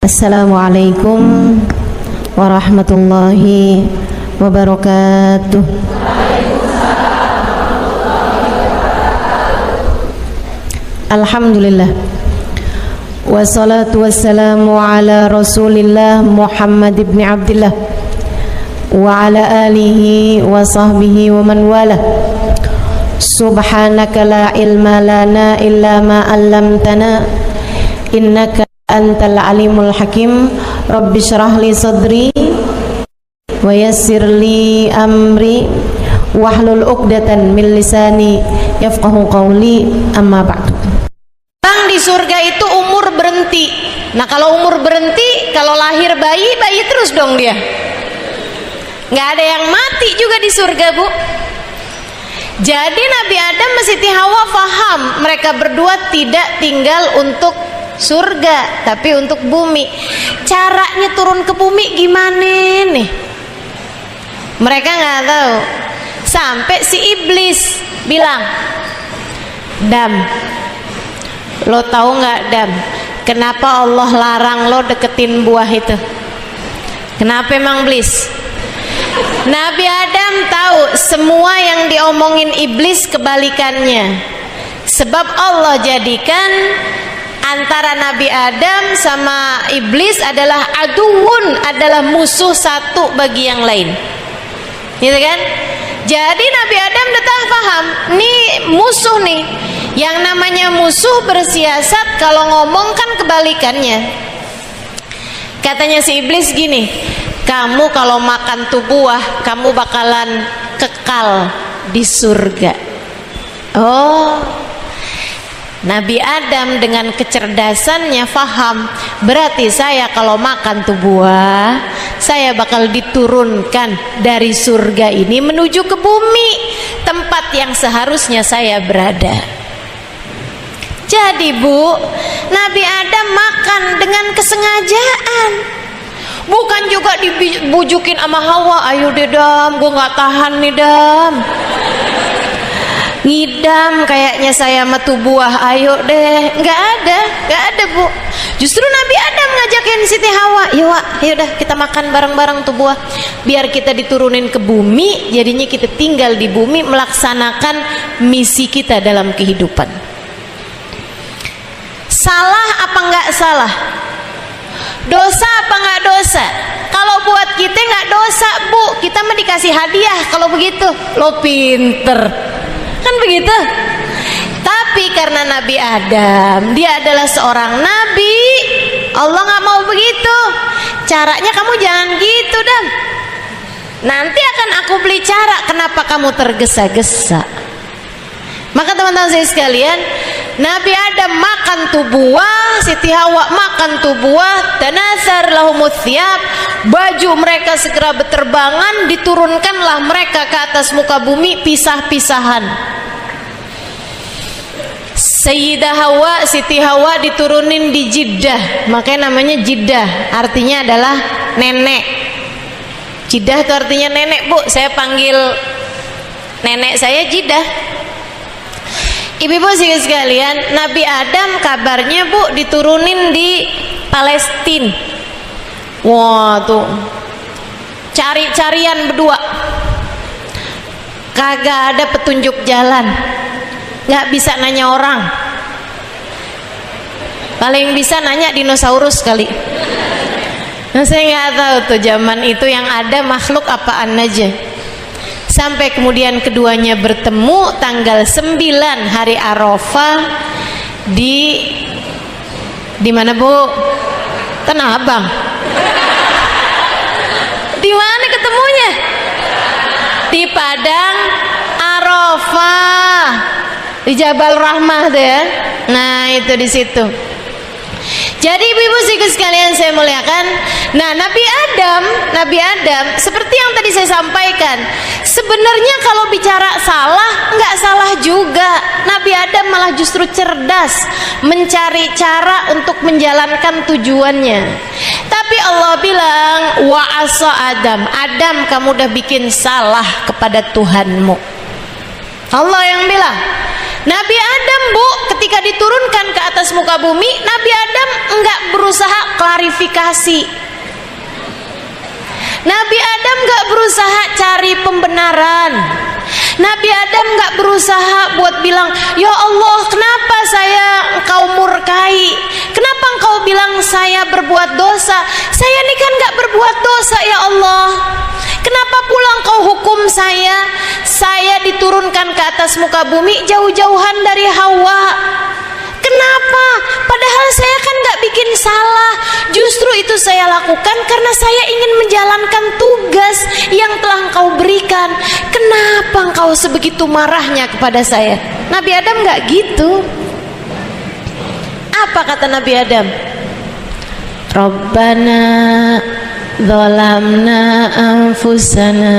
Assalamualaikum warahmatullahi wabarakatuh. Alhamdulillah, wassalatu wassalamu ala rasulillah Muhammad ibn Abdillah wa ala alihi wa sahbihi wa man wala. Subhanaka la ilma lana illa ma 'allamtana innaka antal alimul hakim. Rabbi syrah li sadri wa yassir li amri wahlul 'uqdatan min lisani yafqahu qawli, amma ba'du. Bang, di surga itu umur berhenti. Nah, kalau umur berhenti, kalau lahir bayi terus dong dia. Nggak ada yang mati juga di surga, Bu. Jadi Nabi Adam dan Siti Hawa faham mereka berdua tidak tinggal untuk surga, tapi untuk bumi. Caranya turun ke bumi gimana nih? Mereka nggak tahu. Sampai si iblis bilang, Dam, lo tahu nggak, Dam, kenapa Allah larang lo deketin buah itu? Kenapa emang, iblis? Nabi Adam tahu semua yang diomongin iblis kebalikannya. Sebab Allah jadikan antara Nabi Adam sama iblis adalah aduun, adalah musuh satu bagi yang lain, gitu kan? Jadi Nabi Adam udah paham, nih musuh nih. Yang namanya musuh bersiasat, kalau ngomong kan kebalikannya. Katanya si iblis gini, kamu kalau makan tuh buah, kamu bakalan kekal di surga. Oh, Nabi Adam dengan kecerdasannya faham, berarti saya kalau makan tuh buah, saya bakal diturunkan dari surga ini menuju ke bumi, tempat yang seharusnya saya berada. Jadi, Bu, Nabi Adam makan dengan kesengajaan, bukan juga dibujukin sama Hawa, ayo deh Dam, gue gak tahan nih Dam, ngidam kayaknya saya sama tuh buah, ayo deh. Nggak ada, Bu. Justru Nabi Adam ngajakin Siti Hawa, yuk dah kita makan bareng-bareng tuh buah, biar kita diturunin ke bumi, jadinya kita tinggal di bumi melaksanakan misi kita dalam kehidupan. Salah apa nggak salah? Dosa apa nggak dosa? Kalau buat kita nggak dosa, Bu, kita mah dikasih hadiah kalau begitu. Lo pinter, kan begitu. Tapi karena Nabi Adam, dia adalah seorang nabi, Allah nggak mau begitu. Caranya kamu jangan gitu, Dam. Nanti akan aku beli cara kenapa kamu tergesa-gesa. Maka teman-teman saya sekalian, Nabi Adam makan tuh buah, Siti Hawa makan tuh buah, tanasar lahumut thiyab, baju mereka segera berterbangan, diturunkanlah mereka ke atas muka bumi pisah-pisahan. Sayyidah Hawa, Siti Hawa diturunin di Jiddah, makanya namanya Jiddah, artinya adalah nenek. Jiddah itu artinya nenek, Bu. Saya panggil nenek saya Jiddah. Ibu-ibu sekalian, Nabi Adam kabarnya, Bu, diturunin di Palestina. Wah, tuh cari-carian berdua, kagak ada petunjuk jalan, nggak bisa nanya orang, paling bisa nanya dinosaurus kali. Nah, saya nggak tahu tuh zaman itu yang ada makhluk apaan aja. Sampai kemudian keduanya bertemu tanggal 9 hari Arafah di mana, Bu? Tanah Abang. Di mana ketemunya? Di Padang Arafah, di Jabal Rahmah tuh ya. Nah, itu di situ. Jadi ibu-ibu sekalian saya muliakan, nah Nabi Adam seperti yang tadi saya sampaikan, sebenarnya kalau bicara salah, nggak salah juga. Nabi Adam malah justru cerdas mencari cara untuk menjalankan tujuannya. Tapi Allah bilang, wa asa Adam, kamu udah bikin salah kepada Tuhanmu. Allah yang bilang. Nabi Adam, Bu, ketika diturunkan ke atas muka bumi, Nabi Adam enggak berusaha klarifikasi. Nabi Adam enggak berusaha cari pembenaran. Nabi Adam enggak berusaha buat bilang, "Ya Allah, kenapa Engkau murkai? Kenapa Engkau bilang saya berbuat dosa? Saya ini kan enggak berbuat dosa, ya Allah. Kenapa pula Engkau hukum saya? Saya diturunkan ke atas muka bumi jauh-jauhan dari Hawa. Kenapa? Padahal saya kan gak bikin salah. Justru itu saya lakukan karena saya ingin menjalankan tugas yang telah Engkau berikan. Kenapa Engkau sebegitu marahnya kepada saya?" Nabi Adam gak gitu. Apa kata Nabi Adam? Rabbana zalamna anfusana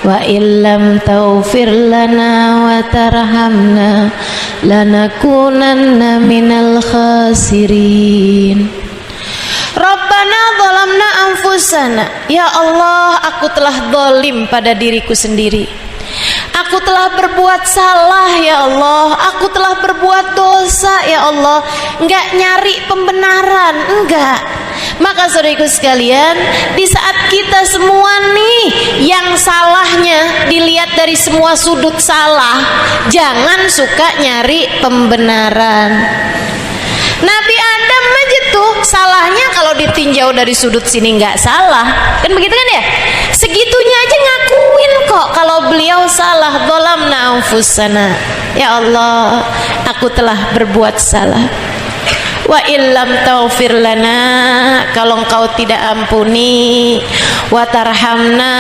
wa illam taghfir lana wa tarhamna lanakunanna minal khasirin. Rabbana zalamna anfusana, ya Allah, aku telah zalim pada diriku sendiri. Aku telah berbuat salah, ya Allah. Aku telah berbuat dosa, ya Allah. Enggak nyari pembenaran, enggak. Maka saudaraku sekalian, di saat kita semua nih yang salahnya dilihat dari semua sudut salah, jangan suka nyari pembenaran. Nabi Adam aja tuh salahnya kalau ditinjau dari sudut sini nggak salah, kan begitu kan ya? Segitunya aja ngakuin kok kalau beliau salah. Zalamna anfusana, ya Allah, aku telah berbuat salah. Wa illam taghfir lana, kalau Engkau tidak ampuni, wa tarhamna,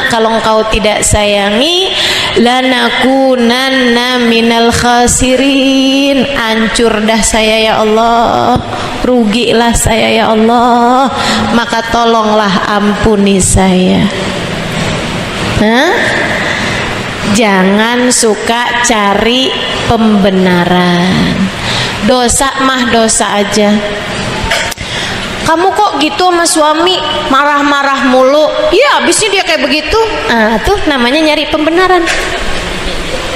kalau Engkau tidak sayangi, lanakunanna minal khasirin, hancur dah saya ya Allah, rugilah saya ya Allah, maka tolonglah ampuni saya. Jangan suka cari pembenaran. Dosa mah dosa aja. Kamu kok gitu sama suami, marah-marah mulu? Ya abisnya dia kayak begitu. Tuh namanya nyari pembenaran.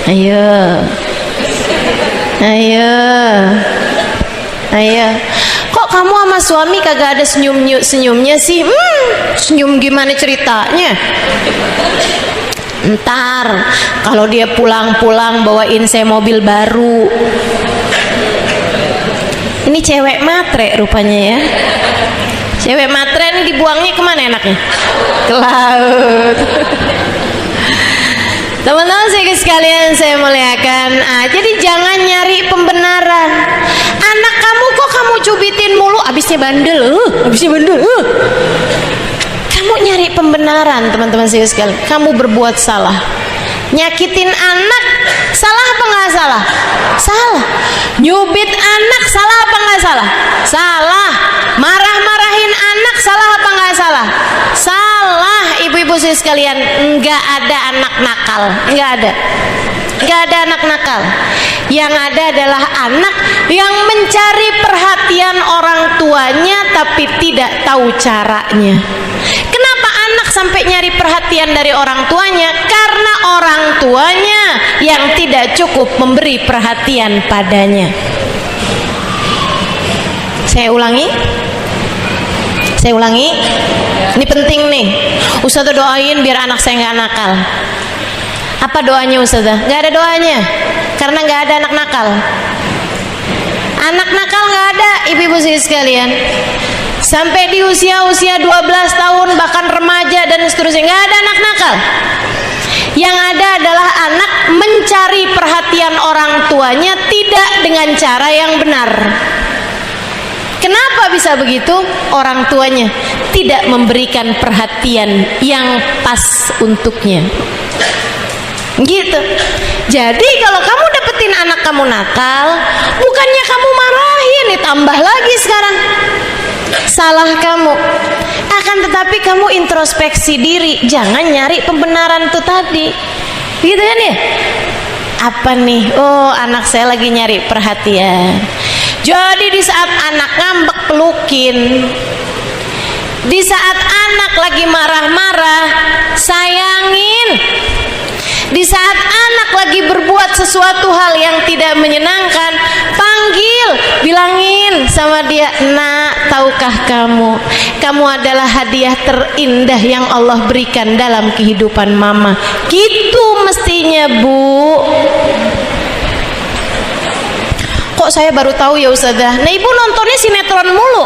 Ayo, kok kamu sama suami kagak ada senyumnya sih? Senyum gimana ceritanya? Ntar kalau dia pulang-pulang bawain saya mobil baru. Ini cewek matre rupanya ya. Cewek matre ini dibuangnya kemana enaknya? Ke laut. Teman-teman sekalian saya muliakan. Jadi jangan nyari pembenaran. Anak kamu kok kamu cubitin mulu, abisnya bandel. Kamu nyari pembenaran, teman-teman sekalian. Kamu berbuat salah. Nyakitin anak salah apa nggak salah? Salah. Nyubit anak salah apa nggak salah? Salah. Marah-marahin anak salah apa nggak salah? Salah. Ibu-ibu sekalian, nggak ada anak nakal, nggak ada anak nakal. Yang ada adalah anak yang mencari perhatian orang tuanya tapi tidak tahu caranya. Kenapa anak sampai nyari perhatian dari orang tuanya? Karena orang tuanya yang tidak cukup memberi perhatian padanya. Saya ulangi. Ini penting nih. Ustazah doain biar anak saya nggak nakal. Apa doanya Ustazah? Nggak ada doanya, karena nggak ada anak nakal. Anak nakal nggak ada, ibu-ibu sekalian. Sampai di usia 12 tahun bahkan remaja dan seterusnya nggak ada anak nakal. Yang ada adalah anak mencari perhatian orang tuanya tidak dengan cara yang benar. Kenapa bisa begitu? Orang tuanya tidak memberikan perhatian yang pas untuknya. Gitu. Jadi kalau kamu dapetin anak kamu nakal, bukannya kamu marahin, ditambah lagi sekarang salah kamu. Akan tetapi kamu introspeksi diri, jangan nyari pembenaran tuh tadi. Gitu kan ya? Apa nih? Oh, anak saya lagi nyari perhatian. Jadi di saat anak ngambek, pelukin. Di saat anak lagi marah-marah, sayangin. Di saat anak lagi berbuat sesuatu hal yang tidak menyenangkan, panggil, bilangin sama dia, "Nak, tahukah kamu adalah hadiah terindah yang Allah berikan dalam kehidupan mama." Gitu mestinya, Bu. Kok saya baru tahu ya Ustazah? Nah, Ibu nontonnya sinetron mulu.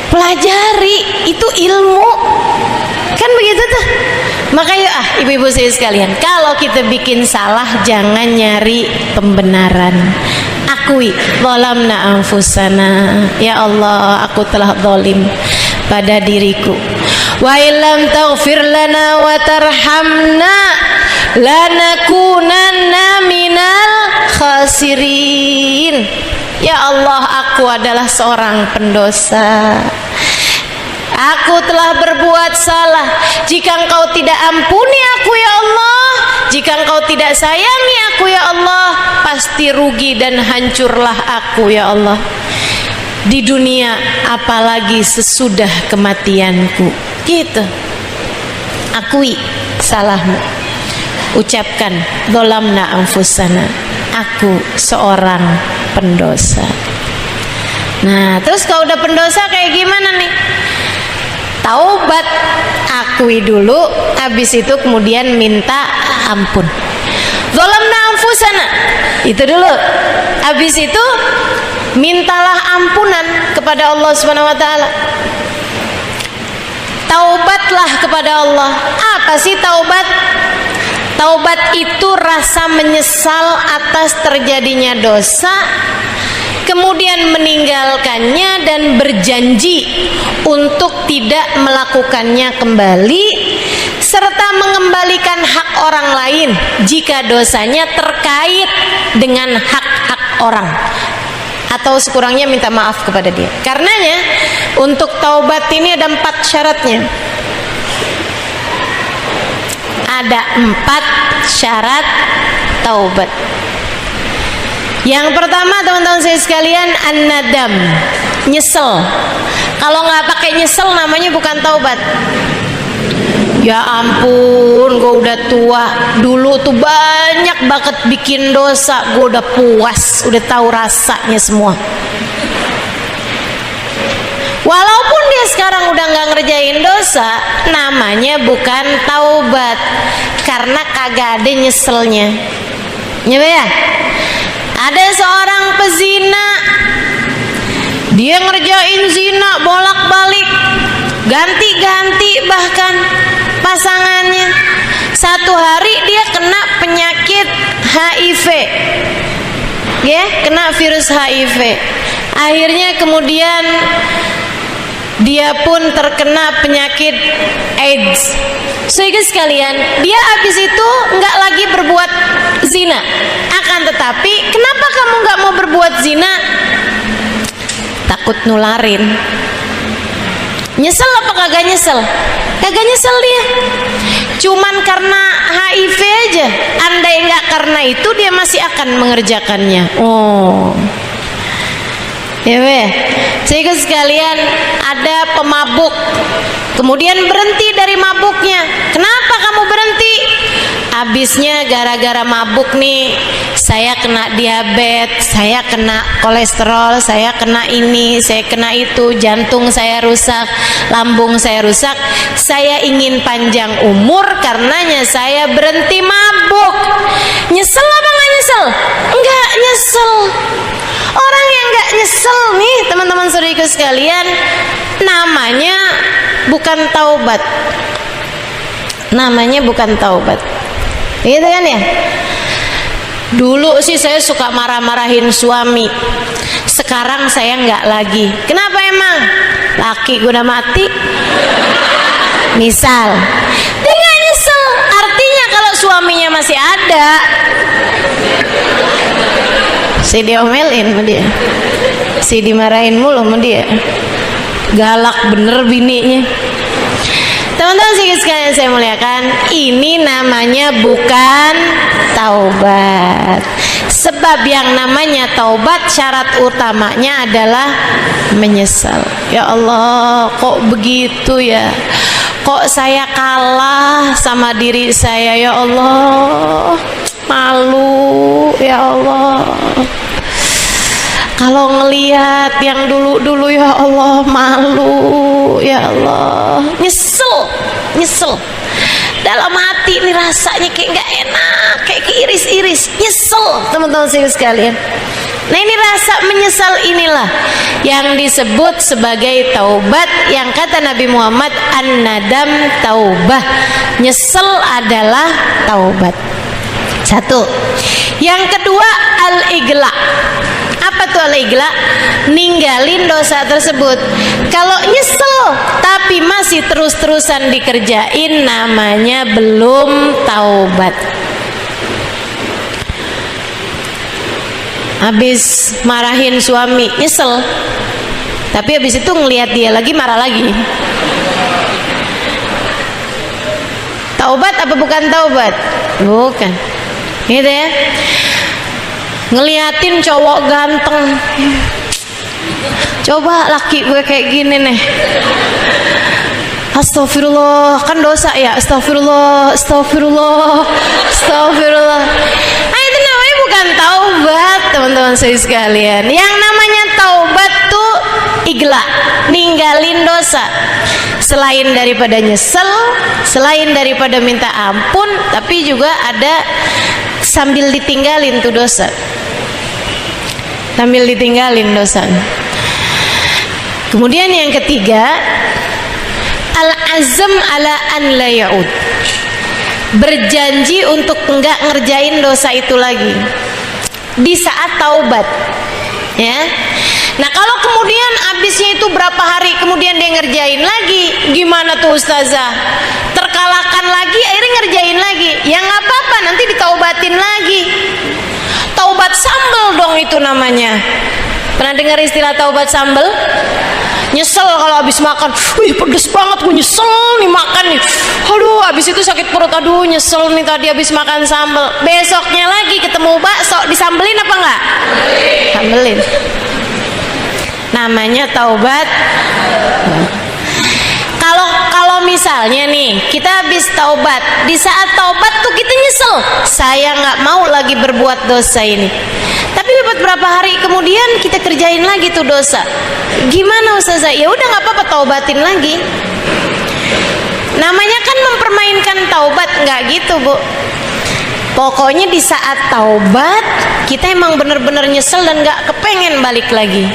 Pelajari, itu ilmu. Kan begitu tuh. Maka yuk ibu-ibu saya sekalian, kalau kita bikin salah jangan nyari pembenaran. Akui, zalamna anfusana. Ya Allah, aku telah zalim pada diriku. Wa illam taghfir lana wa tarhamna lanakunanna minal khasirin. Ya Allah, aku adalah seorang pendosa. Aku telah berbuat salah. Jika Engkau tidak ampuni aku ya Allah, jika Engkau tidak sayangi aku ya Allah, pasti rugi dan hancurlah aku ya Allah, di dunia apalagi sesudah kematianku. Gitu. Akui salahmu. Ucapkan, zalamna anfusana. Aku seorang pendosa. Nah, terus kalau udah pendosa kayak gimana nih? Taubat, akui dulu, habis itu kemudian minta ampun. Zalamna anfusana, itu dulu. Habis itu mintalah ampunan kepada Allah Subhanahu wa taala. Taubatlah kepada Allah. Apa sih taubat? Taubat itu rasa menyesal atas terjadinya dosa, kemudian meninggalkannya dan berjanji untuk tidak melakukannya kembali, serta mengembalikan hak orang lain jika dosanya terkait dengan hak-hak orang, atau sekurangnya minta maaf kepada dia. Karenanya untuk taubat ini ada 4 syaratnya. Ada 4 syarat taubat. Yang pertama teman-teman saya sekalian, an-nadam, nyesel. Kalau nggak pakai nyesel namanya bukan taubat. Ya ampun, gue udah tua, dulu tuh banyak banget bikin dosa, gue udah puas, udah tahu rasanya semua. Walaupun dia sekarang udah nggak ngerjain dosa, namanya bukan taubat, karena kagak ada nyeselnya. Ya, ada seorang pezina, dia ngerjain zina bolak-balik, ganti-ganti bahkan pasangannya. Satu hari dia kena penyakit HIV, ya, kena virus HIV. Akhirnya kemudian dia pun terkena penyakit AIDS. Saudara sekalian, dia habis itu nggak lagi berbuat zina. Akan tetapi, kenapa kamu nggak mau berbuat zina? Takut nularin. Nyesel apa kagak nyesel? Kagak nyesel dia. Cuman karena HIV aja. Andai nggak karena itu dia masih akan mengerjakannya. Oh. Ya sehingga sekalian, ada pemabuk kemudian berhenti dari mabuknya. Kenapa kamu berhenti? Habisnya gara-gara mabuk nih, saya kena diabetes, saya kena kolesterol, saya kena ini, saya kena itu, jantung saya rusak, lambung saya rusak. Saya ingin panjang umur, karenanya saya berhenti mabuk. Nyesel apa nggak nyesel? Enggak nyesel. Orang yang nggak nyesel nih teman-teman saudariku sekalian, namanya bukan taubat. Namanya bukan taubat. Gitu kan ya? Dulu sih saya suka marah-marahin suami. Sekarang saya nggak lagi. Kenapa emang? Laki gue udah mati. Misal, dia nggak nyesel. Artinya kalau suaminya masih ada, si diomelin sama dia, si dimarahin mulu sama dia. Galak bener bininya. Teman-teman sekalian saya muliakan, ini namanya bukan taubat. Sebab yang namanya taubat syarat utamanya adalah menyesal. Ya Allah, kok begitu ya? Kok saya kalah sama diri saya, ya Allah. Malu, ya Allah. Kalau ngelihat yang dulu-dulu, ya Allah, malu, ya Allah. Nyesel dalam hati ini, rasanya kayak nggak enak, kayak keiris-iris, nyesel, teman-teman sekalian. Nah, ini rasa menyesal inilah yang disebut sebagai taubat, yang kata Nabi Muhammad, an-nadam taubah. Nyesel adalah taubat. Satu. Yang kedua, al-igla. Apa tuh al-igla? Ninggalin dosa tersebut. Kalau nyesel tapi masih terus-terusan dikerjain, namanya belum taubat. Habis marahin suami, nyesel, tapi habis itu ngelihat dia lagi, marah lagi. Taubat apa bukan taubat? Bukan. Gitu ya. Ngeliatin cowok ganteng, coba laki gue kayak gini nih, astagfirullah, kan dosa ya, astagfirullah. Nah, itu namanya bukan taubat, teman-teman saya sekalian. Yang namanya taubat tuh igla, ninggalin dosa. Selain daripada nyesel, selain daripada minta ampun, tapi juga ada sambil ditinggalin tuh dosa, sambil ditinggalin dosa. Kemudian yang ketiga, al-azam ala an la ya'ud, berjanji untuk enggak ngerjain dosa itu lagi di saat taubat, ya. Nah, kalau kemudian abisnya itu berapa hari kemudian dia ngerjain lagi, gimana tuh ustazah? Terkalahkan lagi, akhirnya ngerjain lagi. Ya nggak apa-apa, nanti ditaubatin lagi. Taubat sambel dong itu namanya. Pernah dengar istilah taubat sambel? Nyesel kalau habis makan, wih pedes banget, gue nyesel nih makan nih. Aduh, habis itu sakit perut, aduh nyesel nih tadi habis makan sambel. Besoknya lagi ketemu bakso, disambelin apa enggak? Sambelin. Namanya taubat. Kalau misalnya nih kita habis taubat, di saat taubat tuh kita nyesel, saya nggak mau lagi berbuat dosa ini. Tapi beberapa hari kemudian kita kerjain lagi tuh dosa. Gimana ustazah? Ya udah nggak apa-apa, taubatin lagi. Namanya kan mempermainkan taubat, nggak gitu bu. Pokoknya di saat taubat kita emang bener-bener nyesel dan nggak kepengen balik lagi.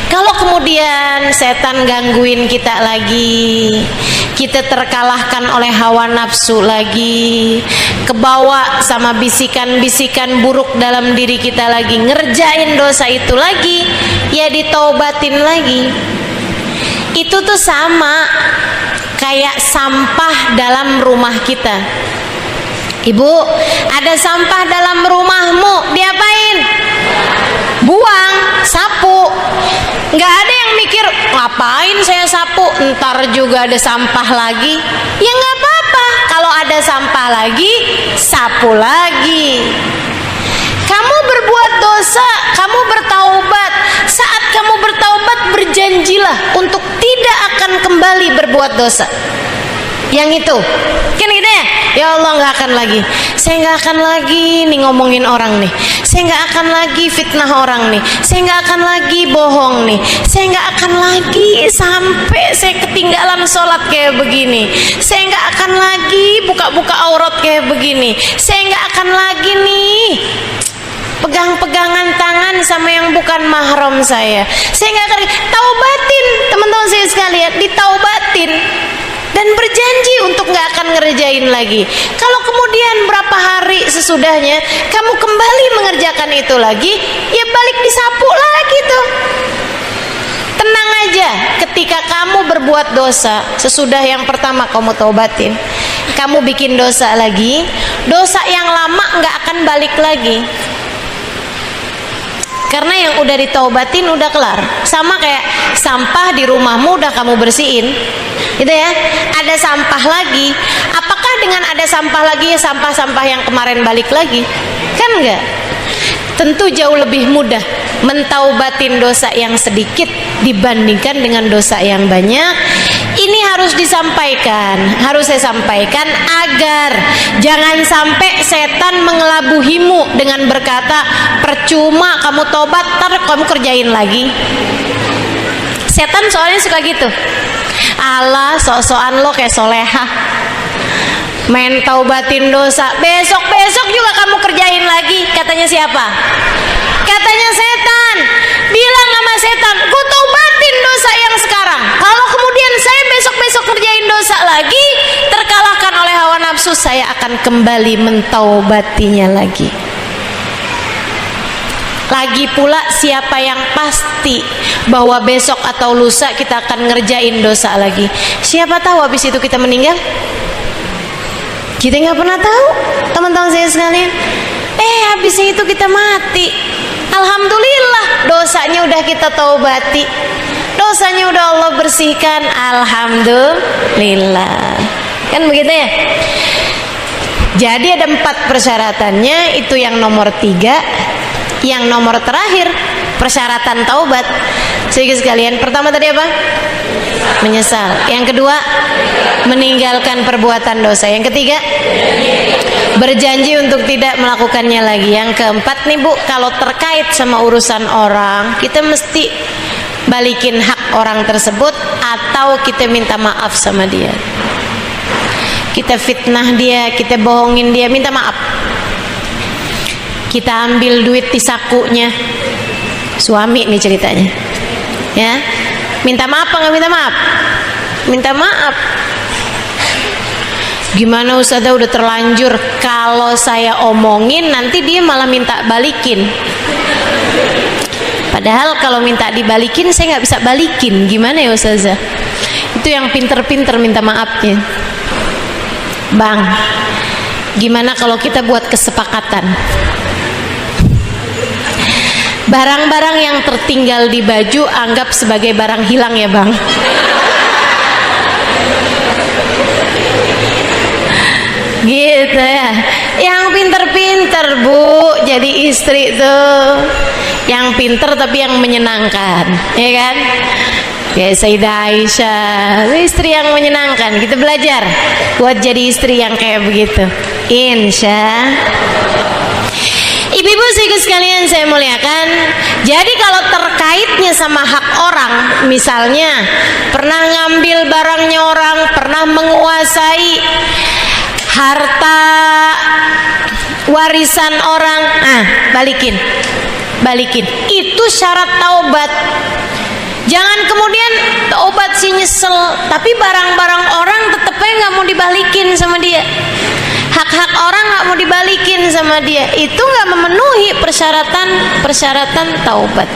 Kalau kemudian setan gangguin kita lagi, kita terkalahkan oleh hawa nafsu lagi, kebawa sama bisikan-bisikan buruk dalam diri kita lagi, ngerjain dosa itu lagi, ya ditaubatin lagi. Itu tuh sama kayak sampah dalam rumah kita. Ibu, ada sampah dalam rumahmu, diapain? Buang, sapu. Nggak ada yang mikir, ngapain saya sapu, ntar juga ada sampah lagi. Ya nggak apa-apa, kalau ada sampah lagi, sapu lagi. Kamu berbuat dosa, kamu bertaubat. Saat kamu bertaubat, berjanjilah untuk tidak akan kembali berbuat dosa. Yang itu kan gitu ya. Ya Allah, nggak akan lagi, saya nggak akan lagi nih ngomongin orang nih, saya nggak akan lagi fitnah orang nih, saya nggak akan lagi bohong nih, saya nggak akan lagi sampai saya ketinggalan sholat kayak begini, saya nggak akan lagi buka-buka aurat kayak begini, saya nggak akan lagi nih pegang-pegangan tangan sama yang bukan mahram saya nggak akan. Taubatin teman-teman saya sekalian, ditaubatin dan berjanji untuk nggak akan ngerjain lagi. Kalau kemudian berapa hari sesudahnya kamu kembali mengerjakan itu lagi, ya balik disapu lagi tuh. Tenang aja, ketika kamu berbuat dosa sesudah yang pertama kamu taubatin, kamu bikin dosa lagi, dosa yang lama nggak akan balik lagi. Karena yang udah ditaubatin udah kelar. Sama kayak sampah di rumahmu udah kamu bersihin, gitu ya. Ada sampah lagi, apakah dengan ada sampah lagi ya sampah-sampah yang kemarin balik lagi? Kan enggak. tentu jauh lebih mudah mentaubatin dosa yang sedikit dibandingkan dengan dosa yang banyak. Ini harus disampaikan, harus saya sampaikan agar jangan sampai setan mengelabuhimu dengan berkata, percuma kamu tobat, ntar kamu kerjain lagi. Setan soalnya suka gitu. Allah, sok-sokan lo kayak solehah, main taubatin dosa, besok juga kamu kerjain lagi. Katanya siapa? Katanya setan. Bilang sama setan, ku taubatin dosa yang sekarang, kalau kemudian saya besok kerjain dosa lagi, terkalahkan oleh hawa nafsu, saya akan kembali mentaubatinya lagi. Lagi pula siapa yang pasti bahwa besok atau lusa kita akan ngerjain dosa lagi? Siapa tahu habis itu kita meninggal? Kita nggak pernah tahu, teman-teman saya sekalian. Habis itu kita mati. Alhamdulillah, dosanya udah kita taubati, dosanya udah Allah bersihkan. Alhamdulillah. Kan begitu ya? Jadi ada 4 persyaratannya. Itu yang nomor 3. Yang nomor terakhir, persyaratan taubat. Sehingga sekalian, pertama tadi apa? Menyesal. Yang kedua, meninggalkan perbuatan dosa. Yang ketiga, berjanji untuk tidak melakukannya lagi. Yang keempat nih Bu, kalau terkait sama urusan orang, kita mesti balikin hak orang tersebut atau kita minta maaf sama dia. Kita fitnah dia, kita bohongin dia, minta maaf. Kita ambil duit di sakunya, suami nih ceritanya, ya, minta maaf apa nggak minta maaf? Minta maaf. Gimana Ustazah, udah terlanjur, kalau saya omongin nanti dia malah minta balikin. Padahal kalau minta dibalikin saya nggak bisa balikin. Gimana ya Ustazah? Itu yang pinter-pinter minta maafnya. Bang, gimana kalau kita buat kesepakatan? Barang-barang yang tertinggal di baju anggap sebagai barang hilang ya Bang. Gitu ya. Yang pinter-pinter Bu, jadi istri tuh yang pinter tapi yang menyenangkan, ya kan? Ya Sayyidah Aisyah, istri yang menyenangkan. Kita belajar buat jadi istri yang kayak begitu, insya. Ibu-ibu sekalian saya muliakan. Jadi kalau terkaitnya sama hak orang, misalnya pernah ngambil barangnya orang, pernah menguasai harta warisan orang, balikin. Itu syarat taubat. Jangan kemudian taubat sih nyesel, tapi barang-barang orang tetepnya nggak mau dibalikin sama dia. Hak-hak orang nggak mau dibalikin sama dia. Itu nggak memenuhi persyaratan taubat.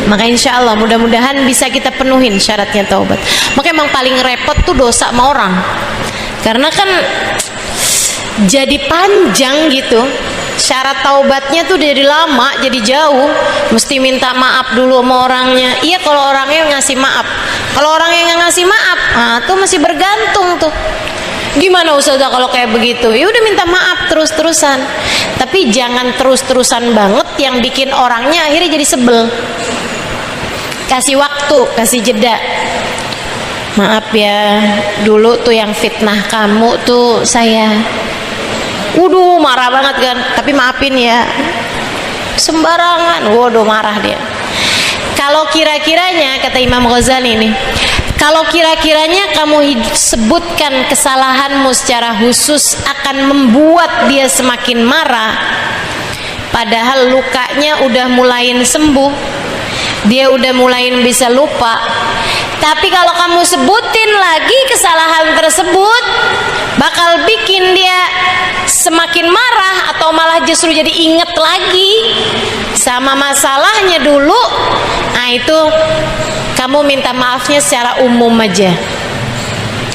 Maka insya Allah mudah-mudahan bisa kita penuhin syaratnya taubat. Maka emang paling repot tuh dosa sama orang, karena kan jadi panjang gitu. Syarat taubatnya tuh jadi lama, jadi jauh. Mesti minta maaf dulu sama orangnya. Iya kalau orangnya ngasih maaf. Kalau orangnya nggak ngasih maaf, tuh masih bergantung tuh. Gimana Ustazah kalau kayak begitu? Ya udah minta maaf terus-terusan. Tapi jangan terus-terusan banget yang bikin orangnya akhirnya jadi sebel. Kasih waktu, kasih jeda. Maaf ya, dulu tuh yang fitnah kamu tuh saya. Waduh, marah banget kan. Tapi maafin ya. Sembarangan. Waduh, marah dia. Kalau kira-kiranya, kata Imam Ghazali nih, kalau kira-kiranya kamu sebutkan kesalahanmu secara khusus akan membuat dia semakin marah, padahal lukanya udah mulai sembuh, dia udah mulai bisa lupa. Tapi kalau kamu sebutin lagi kesalahan tersebut, bakal bikin dia semakin marah atau malah justru jadi inget lagi sama masalahnya dulu. Nah itu kamu minta maafnya secara umum aja.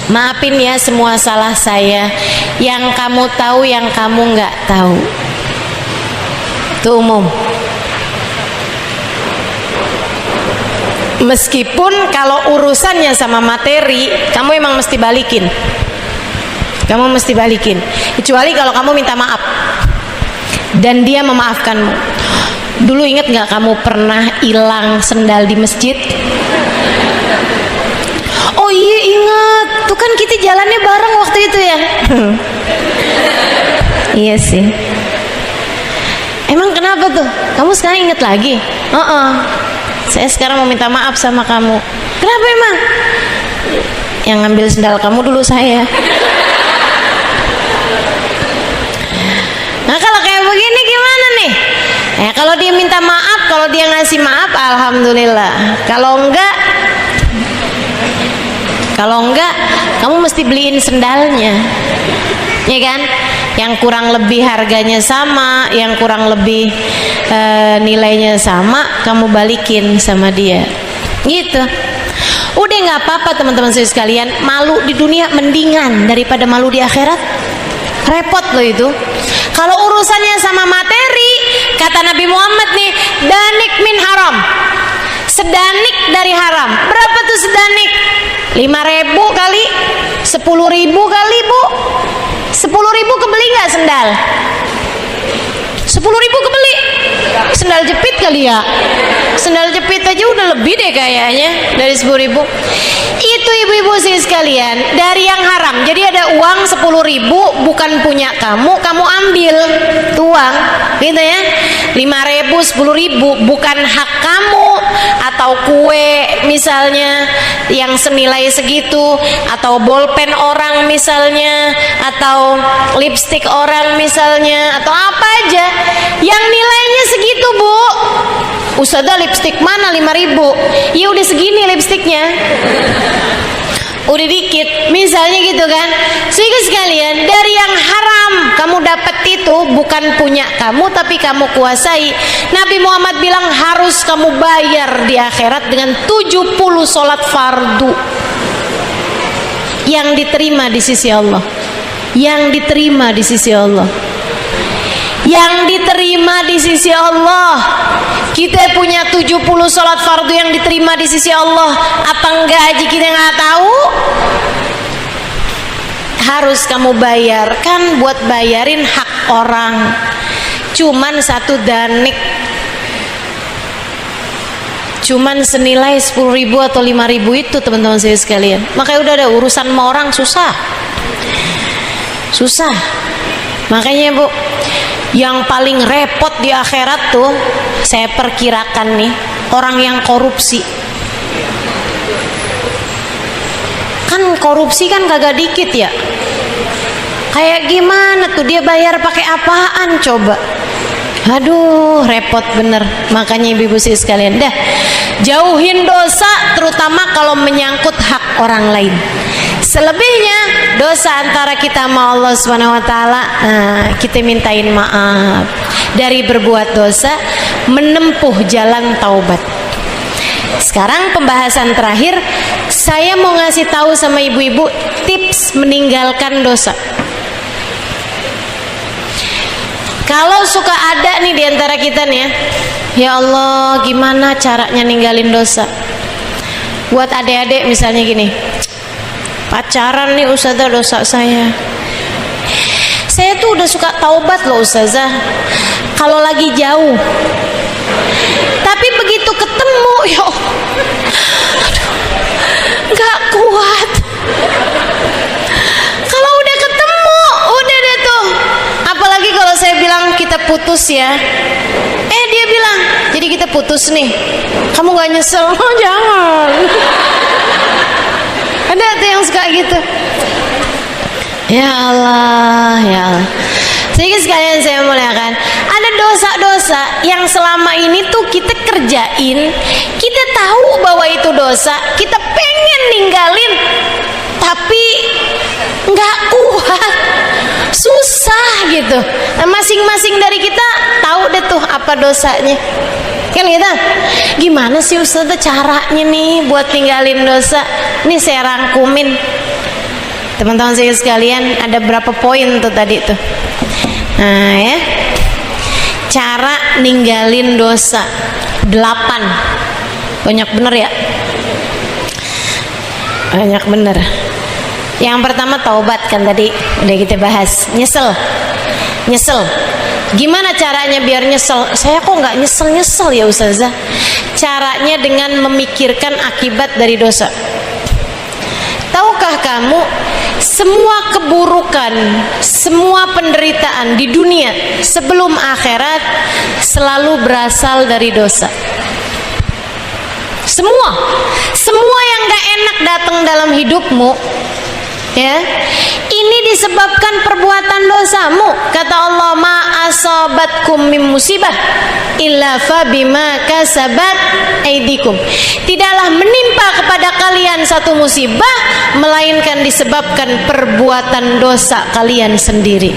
Maafin ya semua salah saya, yang kamu tahu, yang kamu nggak tahu. Itu umum. Meskipun kalau urusannya sama materi, kamu emang mesti balikin. Kamu mesti balikin. Kecuali kalau kamu minta maaf. dan dia memaafkanmu. Dulu ingat gak kamu pernah hilang sendal di masjid? Oh iya ingat, tuh kan kita jalannya bareng waktu itu ya. Iya sih. Emang kenapa tuh? Kamu sekarang inget lagi? Saya sekarang mau minta maaf sama kamu. Kenapa emang? Yang ngambil sendal kamu dulu saya. Nah kalau kayak begini gimana nih? Ya kalau dia minta maaf, kalau dia ngasih maaf, alhamdulillah. Kalau enggak, kamu mesti beliin sendalnya, ya kan? Yang kurang lebih harganya sama, yang kurang lebih nilainya sama, kamu balikin sama dia, gitu. Udah nggak apa-apa teman-teman saya sekalian, malu di dunia mendingan daripada malu di akhirat. Repot loh itu. Kalau urusannya sama materi, kata Nabi Muhammad nih, danik min haram, sedanik dari haram. Berapa tuh sedanik? 5.000 kali, 10.000 kali bu, 10.000 kebeli nggak sendal? 10.000 kebeli? Sendal jepit kali ya? Sendal jepit aja udah lebih deh kayaknya dari 10.000. Itu ibu-ibu sih sekalian, dari yang haram. Jadi ada uang 10.000 bukan punya kamu ambil uang, gitu ya. 5.000, 10.000 bukan hak kamu, atau kue misalnya yang senilai segitu, atau bolpen orang misalnya, atau lipstik orang misalnya, atau apa aja yang nilainya segitu bu. Ustazah lipstik mana 5.000? Ya udah segini lipstiknya, udah dikit misalnya gitu kan. Sehingga sekalian, dari yang haram kamu dapat itu bukan punya kamu tapi kamu kuasai. Nabi Muhammad bilang harus kamu bayar di akhirat dengan 70 sholat fardu yang diterima di sisi Allah, yang diterima di sisi Allah, yang diterima di sisi Allah. Kita punya 70 sholat fardu yang diterima di sisi Allah. Apa enggak aja kita nggak tahu? Harus kamu bayarkan buat bayarin hak orang. Cuman satu danik, cuman senilai 10.000 atau 5.000 itu teman-teman saya sekalian. Makanya udah ada urusan sama orang susah. Makanya bu, yang paling repot di akhirat tuh, saya perkirakan nih, orang yang korupsi. Kan korupsi kan kagak dikit ya. Kayak gimana tuh dia bayar pakai apaan coba? Aduh, repot bener. Makanya ibu-ibu sekalian, dah jauhin dosa, terutama kalau menyangkut hak orang lain. Selebihnya dosa antara kita sama Allah Subhanahu wa taala, kita mintain maaf. Dari berbuat dosa menempuh jalan taubat. Sekarang pembahasan terakhir, saya mau ngasih tahu sama ibu-ibu tips meninggalkan dosa. Kalau suka ada nih di antara kita nih ya Allah, gimana caranya ninggalin dosa? Buat adik-adik misalnya gini, pacaran nih ustazah, dosa saya tuh udah suka taubat loh ustazah kalau lagi jauh, tapi begitu ketemu ya nggak kuat. Kalau udah ketemu udah deh tuh, apalagi kalau saya bilang kita putus ya, dia bilang jadi kita putus nih, kamu nggak nyesel? Oh jangan. Ada tuh yang suka gitu. Ya Allah, ya Allah. Sehingga sekalian saya muliakan, ada dosa-dosa yang selama ini tuh kita kerjain, kita tahu bahwa itu dosa, kita pengen ninggalin, tapi nggak kuat, susah gitu. Nah, masing-masing dari kita tahu deh tuh apa dosanya. Kan gitu. Gimana sih Ustazah caranya nih buat tinggalin dosa? Nih saya rangkumin. Teman-teman saya sekalian, ada berapa poin tuh tadi tuh. Nah ya, cara ninggalin dosa 8. Banyak bener ya, banyak bener. Yang pertama taubat, kan tadi udah kita bahas. Nyesel Gimana caranya biar nyesel? Saya kok nggak nyesel ya Ustazah? Caranya dengan memikirkan akibat dari dosa. Tahukah kamu, semua keburukan, semua penderitaan di dunia sebelum akhirat selalu berasal dari dosa. Semua yang gak enak datang dalam hidupmu, ya, ini disebabkan perbuatan dosamu. Kata Allah, ma asabatkum min musibah illa fa bima kasabat aidikum. Tidaklah menimpa kepada kalian satu musibah melainkan disebabkan perbuatan dosa kalian sendiri.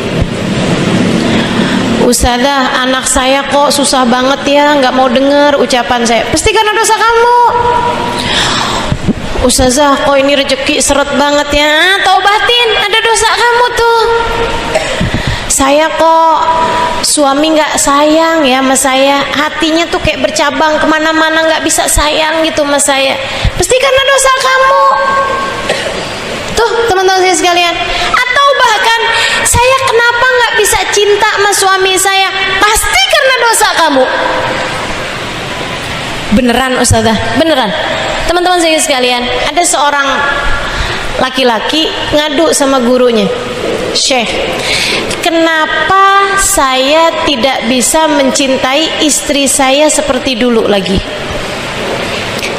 Ustazah, anak saya kok susah banget ya, nggak mau dengar ucapan saya. Pasti karena dosa kamu. Ustazah, kok ini rezeki seret banget ya. Taubatin, ada dosa kamu tuh. Saya kok suami nggak sayang ya sama saya, hatinya tuh kayak bercabang kemana-mana, nggak bisa sayang gitu sama saya. Pasti karena dosa kamu. Tuh teman-teman saya sekalian. Atau bahkan saya kenapa nggak bisa cinta sama suami saya? Pasti karena dosa kamu. Beneran Ustazah, beneran. Teman-teman saya sekalian, ada seorang laki-laki ngadu sama gurunya, Syekh, kenapa saya tidak bisa mencintai istri saya seperti dulu lagi?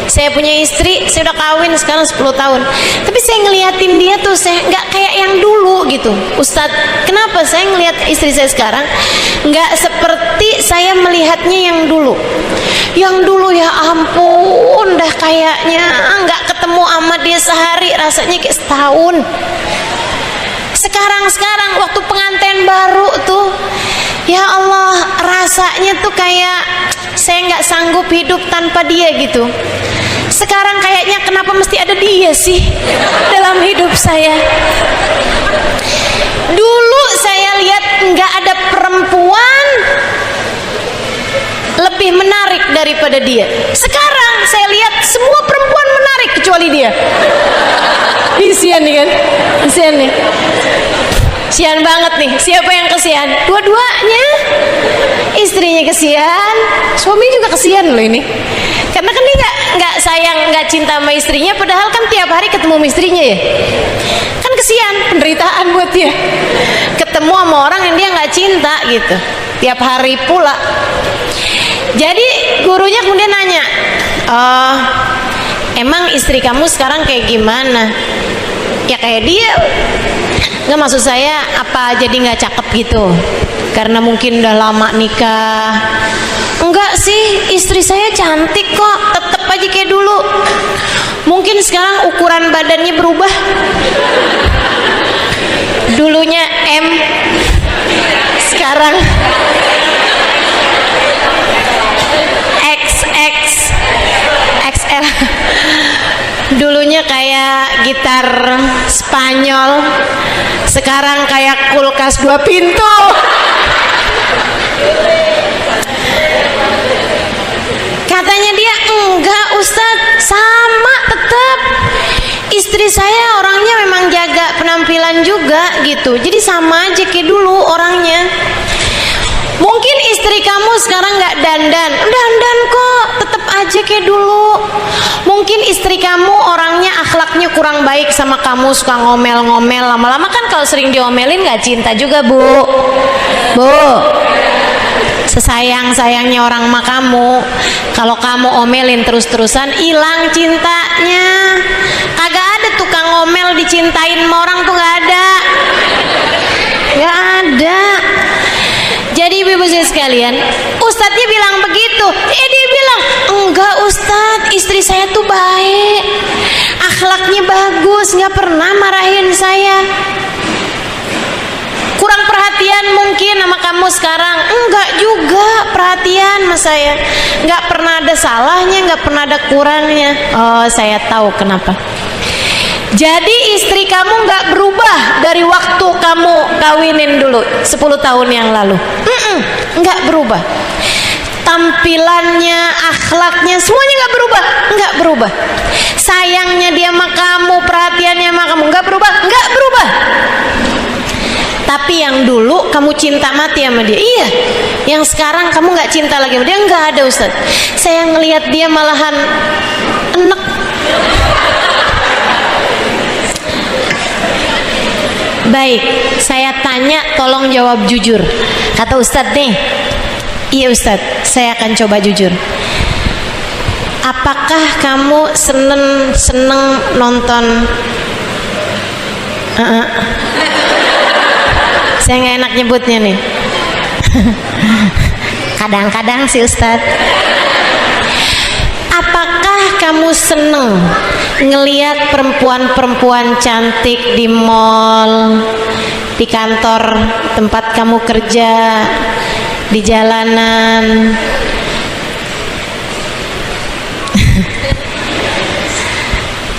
Saya punya istri, saya udah kawin sekarang 10 tahun, tapi saya ngeliatin dia tuh, saya nggak kayak yang dulu gitu. Ustadz, kenapa saya ngeliat istri saya sekarang nggak seperti saya melihatnya yang dulu? Yang dulu ya ampun, dah kayaknya nggak ketemu sama dia sehari rasanya kayak setahun. Sekarang waktu pengantin baru tuh, ya Allah, rasanya tuh kayak saya nggak sanggup hidup tanpa dia gitu. Sekarang kayaknya kenapa mesti ada dia sih dalam hidup saya. Dulu saya lihat nggak ada perempuan lebih menarik daripada dia. Sekarang saya lihat semua perempuan menarik kecuali dia. Kesian nih kan? Kesian nih. Kesian banget nih. Siapa yang kesian? Dua-duanya. Istrinya kesian, suami juga kesian loh ini. Karena kan dia nggak sayang, nggak cinta sama istrinya, padahal kan tiap hari ketemu sama istrinya ya. Kan kesian, penderitaan buat dia. Ketemu sama orang yang dia nggak cinta gitu, tiap hari pula. Jadi gurunya kemudian nanya, oh, emang istri kamu sekarang kayak gimana? Ya kayak dia. Nggak, maksud saya apa jadi nggak cakep gitu? Karena mungkin udah lama nikah. Enggak sih, istri saya cantik kok, tetep aja kayak dulu. Mungkin sekarang ukuran badannya berubah. Dulunya M, sekarang XL. Dulunya kayak gitar Spanyol, sekarang kayak kulkas 2 pintu. Katanya dia, enggak Ustadz, sama tetap. Istri saya orangnya memang jaga penampilan juga gitu, jadi sama aja kayak dulu orangnya. Mungkin istri kamu sekarang nggak dandan kok, tetap aja kayak dulu. Mungkin istri kamu orangnya akhlaknya kurang baik sama kamu, suka ngomel-ngomel. Lama-lama kan kalau sering diomelin nggak cinta juga, Bu. Sesayang-sayangnya orang sama kamu, kalau kamu omelin terus-terusan, hilang cintanya. Kagak ada tukang ngomel dicintain sama orang tuh, nggak ada. Nggak ada. Jadi ibu-ibu sekalian, ustadznya bilang begitu, dia bilang, enggak Ustadz, istri saya tuh baik, akhlaknya bagus, nggak pernah marahin saya. Kurang perhatian mungkin sama kamu sekarang? Enggak juga, perhatian sama saya, nggak pernah ada salahnya, nggak pernah ada kurangnya. Oh, saya tahu kenapa. Jadi istri kamu nggak berubah dari waktu kamu kawinin dulu 10 tahun yang lalu. Nggak berubah. Tampilannya, akhlaknya, semuanya nggak berubah. Sayangnya dia sama kamu, perhatiannya sama kamu nggak berubah. Tapi yang dulu kamu cinta mati sama dia. Iya. Yang sekarang kamu nggak cinta lagi sama dia. Nggak ada Ustaz. Saya ngelihat dia malahan enek. Baik, saya tanya, tolong jawab jujur. Kata Ustadz nih, iya Ustadz, saya akan coba jujur. Apakah kamu seneng nonton? Saya nggak enak nyebutnya nih. Kadang-kadang sih Ustadz. Apakah kamu seneng ngeliat perempuan-perempuan cantik di mall, di kantor tempat kamu kerja, di jalanan?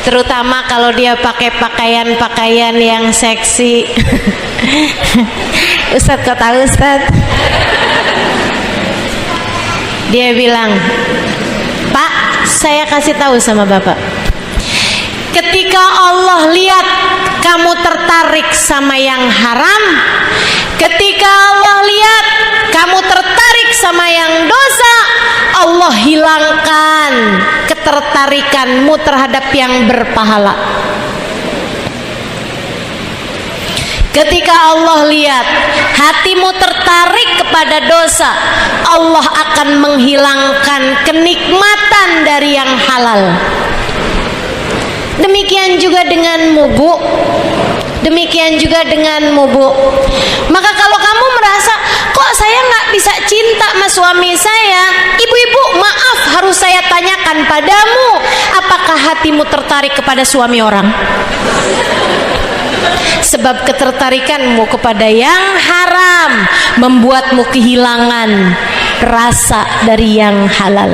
Terutama kalau dia pakai pakaian-pakaian yang seksi. Ustadz, kau tahu Ustadz? Dia bilang, Pak, saya kasih tahu sama Bapak, ketika Allah lihat kamu tertarik sama yang haram, ketika Allah lihat kamu tertarik sama yang dosa, Allah hilangkan ketertarikanmu terhadap yang berpahala. Ketika Allah lihat hatimu tertarik kepada dosa, Allah akan menghilangkan kenikmatan dari yang halal. Demikian juga denganmu, Bu. Demikian juga denganmu, Bu. Maka kalau kamu merasa, kok saya nggak bisa cinta sama suami saya, ibu-ibu, maaf, harus saya tanyakan padamu, apakah hatimu tertarik kepada suami orang? Sebab ketertarikanmu kepada yang haram membuatmu kehilangan rasa dari yang halal.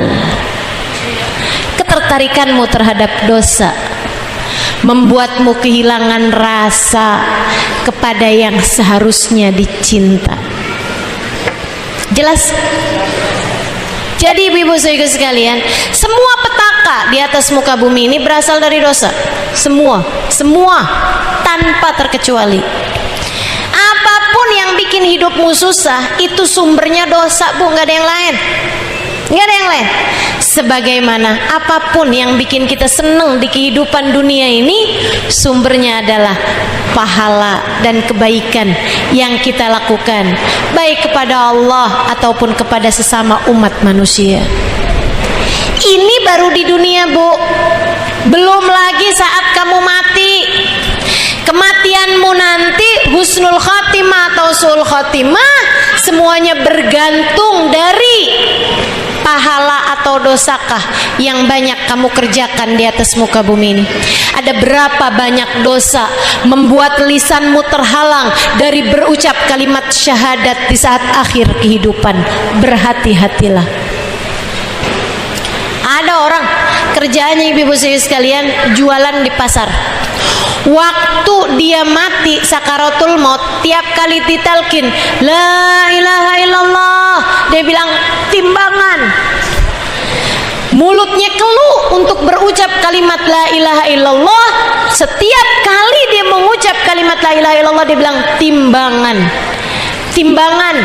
Ketertarikanmu terhadap dosa membuatmu kehilangan rasa kepada yang seharusnya dicinta. Jelas? Jadi ibu-ibu saudara sekalian, semua petaka di atas muka bumi ini berasal dari dosa. Semua tanpa terkecuali. Apapun yang bikin hidupmu susah, itu sumbernya dosa, Bu, nggak ada yang lain. Nggak ada yang lain. Sebagaimana apapun yang bikin kita senang di kehidupan dunia ini, sumbernya adalah pahala dan kebaikan yang kita lakukan, baik kepada Allah ataupun kepada sesama umat manusia. Ini baru di dunia, Bu. Belum lagi saat kamu mati. Kematianmu nanti, husnul khatimah atau su'ul khatimah, semuanya bergantung dari pahala atau dosakah yang banyak kamu kerjakan di atas muka bumi ini. Ada berapa banyak dosa membuat lisanmu terhalang dari berucap kalimat syahadat di saat akhir kehidupan. Berhati-hatilah. Ada orang kerjaannya, ibu-ibu sekalian, jualan di pasar. Waktu dia mati sakaratul maut, tiap kali ditalkin la ilaha illallah, dia bilang timbangan. Mulutnya keluh untuk berucap kalimat la ilaha illallah. Setiap kali dia mengucap kalimat la ilaha illallah, dia bilang timbangan. Timbangan,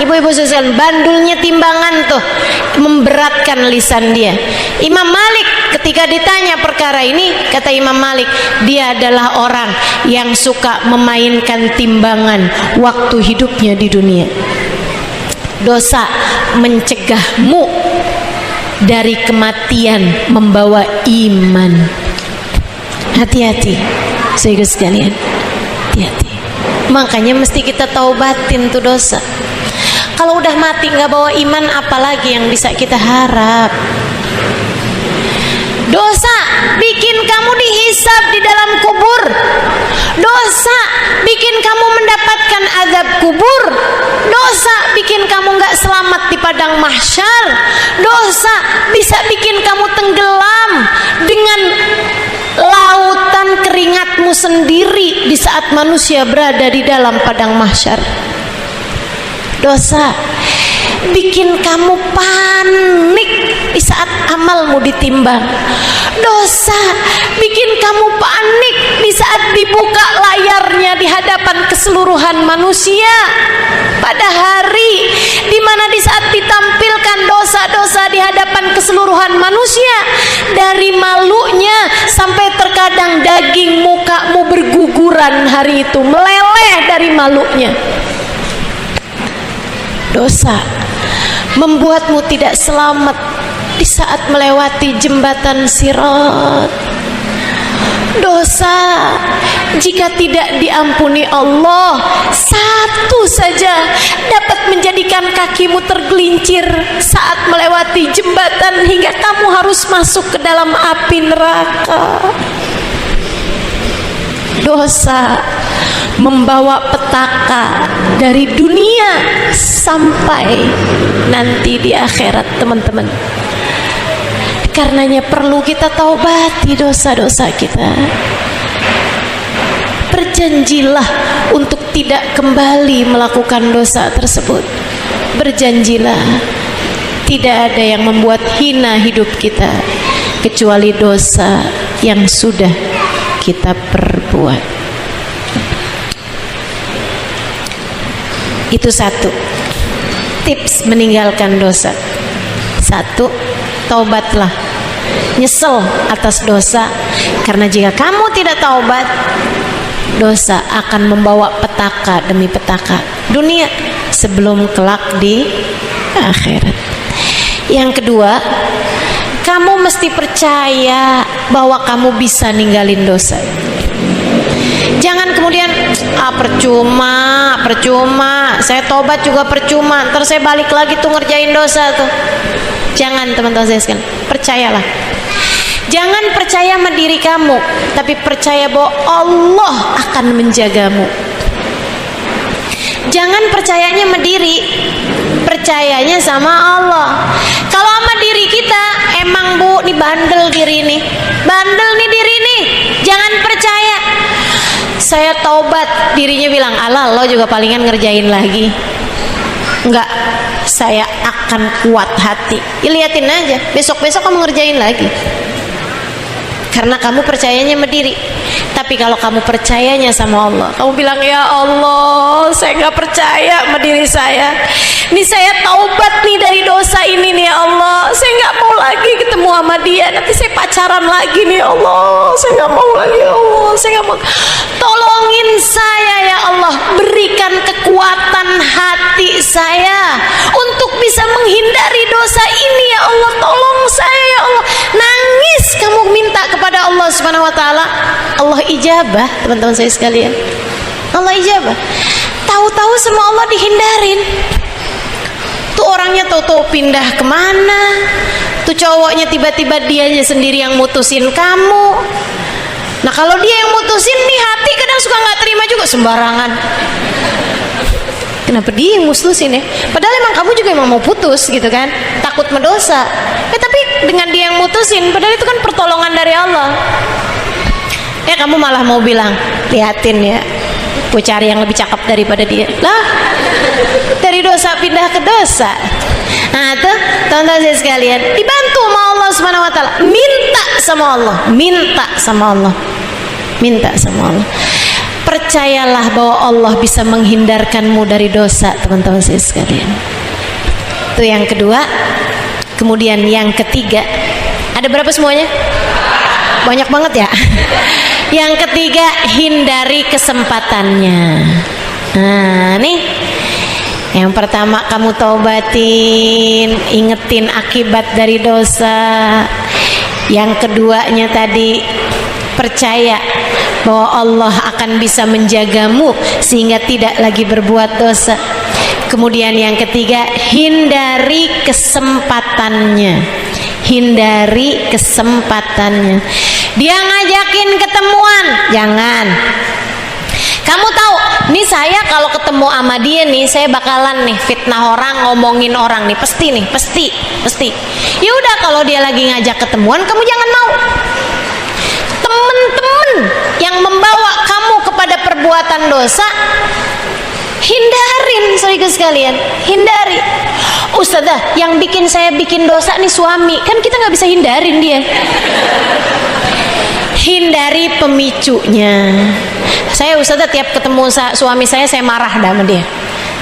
ibu-ibu sekalian, bandulnya timbangan tuh memberatkan lisan dia. Imam Malik ketika ditanya perkara ini, kata Imam Malik, dia adalah orang yang suka memainkan timbangan waktu hidupnya di dunia. Dosa mencegahmu dari kematian membawa iman. Hati-hati, saudara sekalian, hati-hati. Makanya mesti kita taubatin tuh dosa. Kalau udah mati nggak bawa iman, apalagi yang bisa kita harap? Dosa bikin kamu dihisab di dalam kubur. Dosa bikin kamu mendapatkan azab kubur. Dosa bikin kamu nggak selamat di padang mahsyar. Dosa bisa bikin kamu tenggelam dengan lautan keringatmu sendiri di saat manusia berada di dalam padang mahsyar. Dosa bikin kamu panik di saat amalmu ditimbang. Dosa bikin kamu panik di saat dibuka layarnya di hadapan keseluruhan manusia, pada hari di mana di saat ditampilkan dosa-dosa di hadapan keseluruhan manusia, dari malunya sampai terkadang daging mukamu berguguran hari itu, meleleh dari malunya. Dosa membuatmu tidak selamat di saat melewati jembatan Sirat. Dosa jika tidak diampuni Allah, satu saja dapat menjadikan kakimu tergelincir saat melewati jembatan hingga kamu harus masuk ke dalam api neraka. Dosa membawa petaka dari dunia sampai nanti di akhirat, teman-teman. Karenanya perlu kita taubati dosa-dosa kita. Berjanjilah untuk tidak kembali melakukan dosa tersebut. Berjanjilah tidak ada yang membuat hina hidup kita kecuali dosa yang sudah kita perbuat. Itu satu tips meninggalkan dosa. Satu, taubatlah, nyesel atas dosa, karena jika kamu tidak taubat, dosa akan membawa petaka demi petaka dunia sebelum kelak di akhirat. Yang kedua, kamu mesti percaya bahwa kamu bisa ninggalin dosa. Jangan kemudian percuma, saya tobat juga percuma, ntar saya balik lagi tuh ngerjain dosa tuh. Jangan, teman-teman saya sekalian, percayalah. Jangan percaya sama diri kamu, tapi percaya bahwa Allah akan menjagamu. Jangan percayanya sama diri, percayanya sama Allah. Kalau sama diri kita, emang bu, nih bandel diri nih, bandel nih diri nih, jangan percaya. Saya taubat, dirinya bilang, alah lo juga palingan ngerjain lagi. Enggak, saya akan kuat hati. Ya, liatin aja, besok-besok kamu ngerjain lagi. Karena kamu percayanya sama diri. Tapi kalau kamu percayanya sama Allah, kamu bilang, ya Allah, saya nggak percaya sama diri saya. Nih saya taubat nih dari dosa ini nih ya Allah. Saya nggak mau lagi ketemu sama dia. Nanti saya pacaran lagi nih ya Allah. Saya nggak mau lagi ya Allah. Saya nggak mau. Tolongin saya ya Allah. Berikan kekuatan hati saya untuk bisa menghindari dosa ini ya Allah. Tolong saya ya Allah. Nangis kamu minta kepada Allah Subhanahu wa taala. Allah ijabah, teman-teman saya sekalian. Allah ijabah. Tahu-tahu semua Allah dihindarin. Tuh orangnya tahu-tahu pindah kemana. Tuh cowoknya tiba-tiba dianya sendiri yang mutusin kamu. Nah kalau dia yang mutusin nih, hati kadang suka nggak terima juga, sembarangan. Kenapa dia yang mutusin ya? Padahal emang kamu juga emang mau putus gitu kan, takut mendosa. Tapi dengan dia yang mutusin, padahal itu kan pertolongan dari Allah. Kamu malah mau bilang, liatin ya, gue cari yang lebih cakep daripada dia. Lah, dari dosa pindah ke dosa. Nah tuh, teman-teman saya sekalian, dibantu sama Allah Subhanahu wa taala. Minta sama Allah, minta sama Allah, minta sama Allah. Percayalah bahwa Allah bisa menghindarkanmu dari dosa, teman-teman saya sekalian. Itu yang kedua. Kemudian yang ketiga, ada berapa semuanya? Banyak banget ya. Yang ketiga, hindari kesempatannya. Nah nih, yang pertama kamu taubatin, ingetin akibat dari dosa. Yang keduanya tadi, percaya bahwa Allah akan bisa menjagamu sehingga tidak lagi berbuat dosa. Kemudian yang ketiga, hindari kesempatannya. Hindari kesempatannya. Dia ngajakin ketemuan, jangan. Kamu tahu, nih saya kalau ketemu sama dia nih, saya bakalan nih fitnah orang, ngomongin orang nih, pasti. Ya udah, kalau dia lagi ngajak ketemuan, kamu jangan mau. Temen-temen yang membawa kamu kepada perbuatan dosa, hindarin, saudara sekalian, hindari. Ustazah, yang bikin saya bikin dosa nih suami, kan kita nggak bisa hindarin dia. hindari pemicunya. Saya Ustazah tiap ketemu suami saya marah sama dia.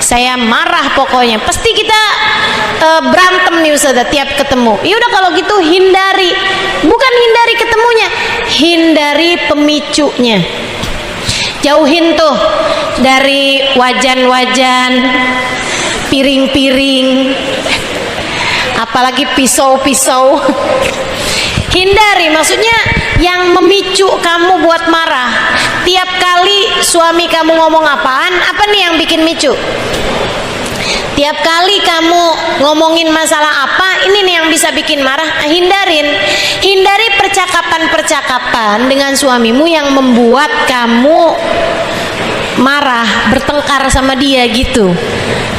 Saya marah pokoknya. Pasti kita berantem nih Ustazah tiap ketemu. Ya udah kalau gitu hindari. Bukan hindari ketemunya, hindari pemicunya. Jauhin tuh dari wajan-wajan, piring-piring, apalagi pisau-pisau. Hindari, maksudnya yang memicu kamu buat marah. Tiap kali suami kamu ngomong apaan, apa nih yang bikin micu? Tiap kali kamu ngomongin masalah apa, ini nih yang bisa bikin marah. Hindarin. Hindari percakapan-percakapan dengan suamimu yang membuat kamu marah, bertengkar sama dia gitu.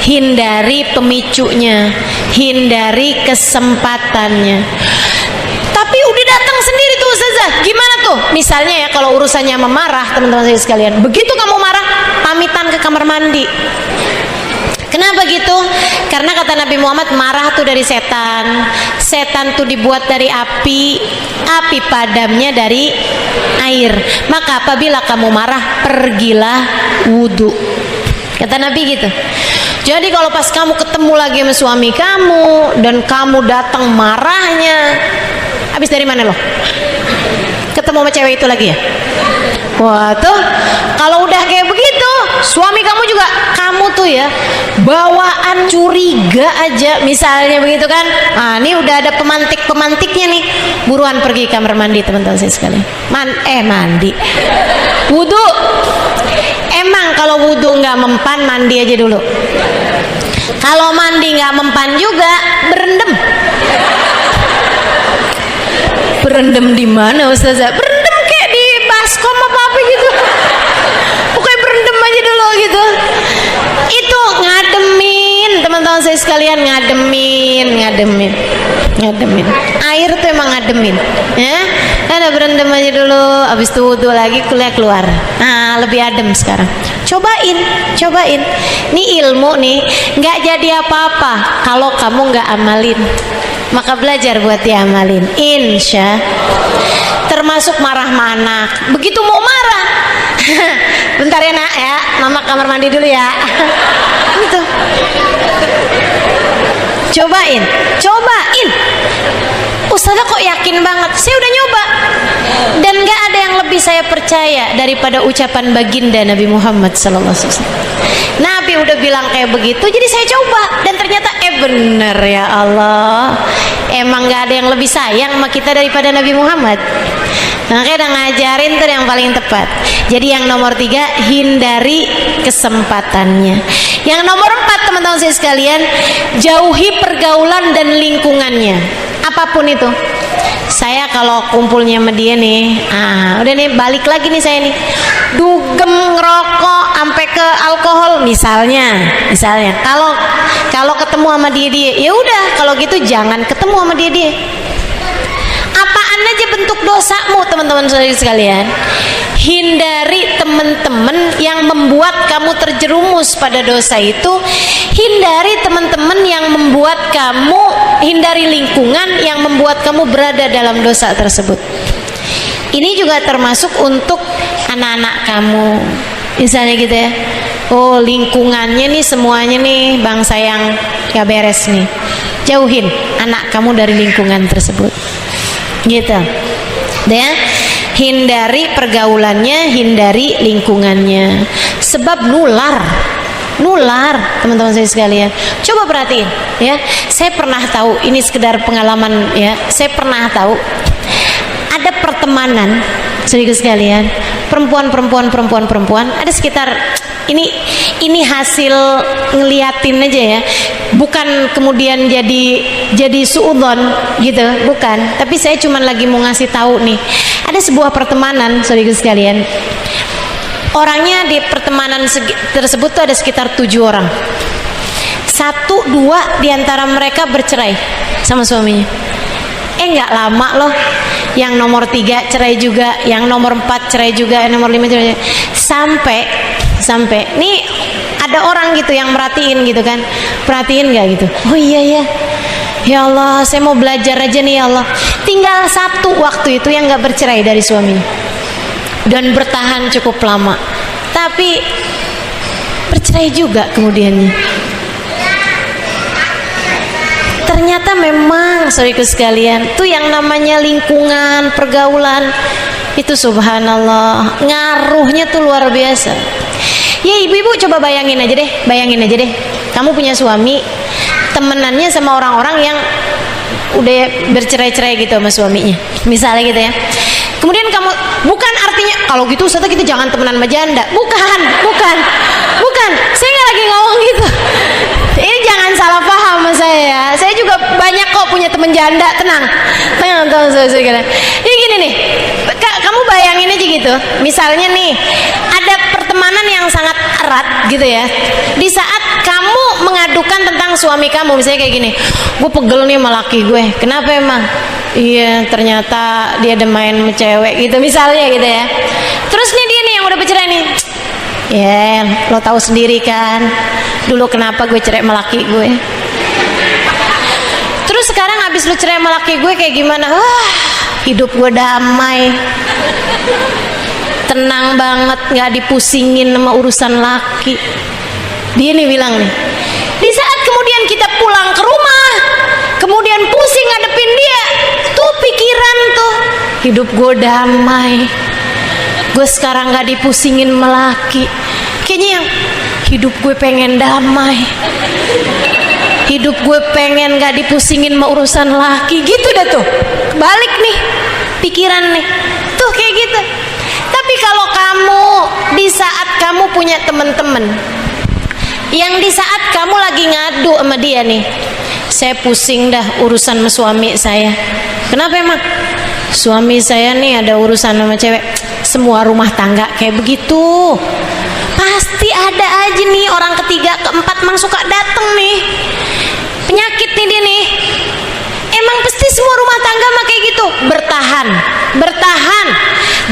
Hindari pemicunya, hindari kesempatannya. Tapi udah datang sendiri tuh Ustazah, gimana tuh? Misalnya ya kalau urusannya memarah, teman-teman saya sekalian, begitu kamu marah, pamitan ke kamar mandi. Kenapa gitu? Karena kata Nabi Muhammad, marah tuh dari setan. Setan tuh dibuat dari api, api padamnya dari air. Maka apabila kamu marah, pergilah wudu. Kata Nabi gitu. Jadi kalau pas kamu ketemu lagi sama suami kamu dan kamu datang marahnya, habis dari mana loh? Ketemu sama cewek itu lagi ya? Wah tuh, kalau udah kayak begitu, suami kamu juga, kamu tuh ya bawaan curiga aja, misalnya begitu kan? Ah, ini udah ada pemantik-pemantiknya nih, buruan pergi kamar mandi teman-teman saya sekalian. Mandi, wudu. Emang kalau wudu nggak mempan, mandi aja dulu. Kalau mandi nggak mempan juga, berendam. Berendam di mana Ustazah? Berendam kayak di baskom apa gitu. Pokoknya berendam aja dulu gitu. Itu ngademin, teman-teman saya sekalian, ngademin. Air tuh emang ngademin, ya. Ada berendam aja dulu, habis itu wudu lagi, kuliah keluar. Nah, lebih adem sekarang. Cobain. Ini ilmu nih, nggak jadi apa-apa kalau kamu nggak amalin. Maka belajar buat diamalin, insya. Termasuk marah sama anak. Begitu mau marah, bentar ya nak ya, mama kamar mandi dulu ya. Gitu. Cobain. Ustazah kok yakin banget? Saya udah nyoba. Dan gak ada yang lebih saya percaya daripada ucapan baginda Nabi Muhammad SAW. Nabi udah bilang kayak begitu, jadi saya coba. Dan ternyata bener ya Allah. Emang gak ada yang lebih sayang sama kita daripada Nabi Muhammad. Makanya udah ngajarin tuh yang paling tepat. Jadi yang nomor 3, hindari kesempatannya. Yang nomor 4, teman-teman saya sekalian, jauhi pergaulan dan lingkungannya. Apapun itu. Saya kalau kumpulnya sama dia nih, udah nih balik lagi nih saya nih, dugem ngerokok sampai ke alkohol misalnya. Kalau ketemu sama dia, ya udah kalau gitu jangan ketemu sama dia. Apaan aja bentuk dosamu teman-teman sekalian. Hindari teman-teman yang membuat kamu terjerumus pada dosa itu. Hindari teman-teman yang membuat kamu, hindari lingkungan yang membuat kamu berada dalam dosa tersebut. Ini juga termasuk untuk anak-anak kamu. Misalnya gitu ya. Oh, lingkungannya nih semuanya nih bangsa yang gak beres nih. Jauhin anak kamu dari lingkungan tersebut. Gitu. Ya. Hindari pergaulannya, hindari lingkungannya. Sebab nular teman-teman saya sekalian. Coba perhatiin ya. Saya pernah tahu, ini sekedar pengalaman ya. Saya pernah tahu ada pertemanan sedikit sekalian, perempuan ada sekitar ini hasil ngeliatin aja ya, bukan kemudian jadi suudzon gitu, bukan, tapi saya cuma lagi mau ngasih tahu nih, ada sebuah pertemanan sedikit sekalian. Orangnya di pertemanan tersebut tuh ada sekitar 7 orang. 1-2 diantara mereka bercerai sama suaminya. Nggak lama loh, yang nomor 3 cerai juga, yang nomor 4 cerai juga, yang nomor 5 cerai juga. Sampai nih ada orang gitu yang merhatiin gitu kan, perhatiin nggak gitu, oh iya ya, Ya Allah, saya mau belajar aja nih ya Allah. Tinggal satu waktu itu yang gak bercerai dari suaminya, dan bertahan cukup lama, tapi bercerai juga kemudiannya. Ternyata memang saudaraku sekalian, tuh yang namanya lingkungan, pergaulan itu subhanallah ngaruhnya tuh luar biasa. Ya ibu-ibu coba bayangin aja deh, kamu punya suami, temenannya sama orang-orang yang udah bercerai-cerai gitu sama suaminya, misalnya gitu ya. Kemudian kamu, bukan artinya kalau gitu Ustazah kita jangan temenan sama janda, bukan, saya nggak lagi ngomong gitu. Ini jangan salah paham sama saya juga banyak kok punya temen janda, tenang saudara. Ini gini nih, kamu bayangin aja gitu, misalnya nih ada pertemanan yang sangat erat gitu ya. Di saat kamu mengadukan tentang suami kamu, misalnya kayak gini, gue pegel nih sama laki gue, kenapa emang? Iya ternyata dia ada main sama cewek gitu misalnya gitu ya. Terus nih dia nih yang udah bercerai nih, ya lo tahu sendiri kan dulu kenapa gue cerai sama laki gue. Terus sekarang habis lu cerai sama laki gue kayak gimana? Wah, hidup gue damai, tenang banget, gak dipusingin sama urusan laki. Dia nih bilang nih, di saat kemudian kita pulang ke rumah, kemudian pusing ngadepin dia, tuh pikiran tuh, hidup gue damai, gue sekarang gak dipusingin sama laki. Kayaknya yang hidup gue pengen damai, hidup gue pengen gak dipusingin sama urusan laki gitu dah tuh. Balik nih pikiran nih tuh kayak gitu. Tapi kalau kamu di saat kamu punya temen-temen yang di saat kamu lagi ngadu sama dia nih, saya pusing dah urusan sama suami saya. Kenapa emang? Suami saya nih ada urusan sama cewek. Semua rumah tangga kayak begitu, pasti ada aja nih orang ketiga keempat mang suka dateng nih, penyakit nih dia nih. Emang pasti semua rumah tangga mah kayak gitu. Bertahan,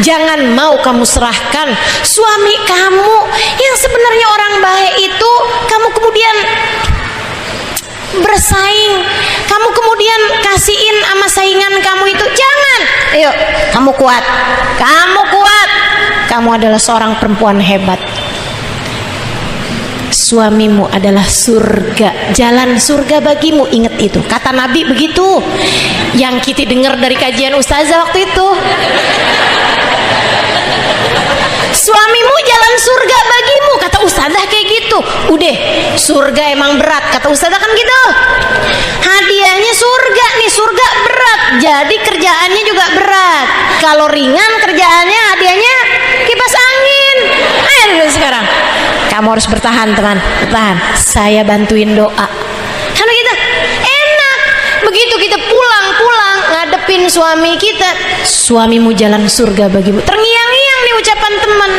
jangan mau kamu serahkan suami kamu yang sebenarnya orang baik itu, kamu kemudian bersaing, kamu kemudian kasihin sama saingan kamu itu. Jangan. Ayo, kamu kuat, kamu adalah seorang perempuan hebat. Suamimu adalah surga, jalan surga bagimu. Ingat itu, kata Nabi begitu, yang kita dengar dari kajian ustazah waktu itu. Suamimu jalan surga bagimu, kata ustazah kayak gitu. Udah, surga emang berat, kata ustazah kan gitu. Hadiahnya surga nih, surga berat, jadi kerjaannya juga berat. Kalau ringan kerjaannya, hadiahnya kipas angin. Ayo dulu sekarang, kamu harus bertahan teman, bertahan. Saya bantuin doa. Kan gitu, enak. Begitu kita pulang ngadepin suami kita, suamimu jalan surga bagimu. Terngiang-ngiang nih ucapan teman.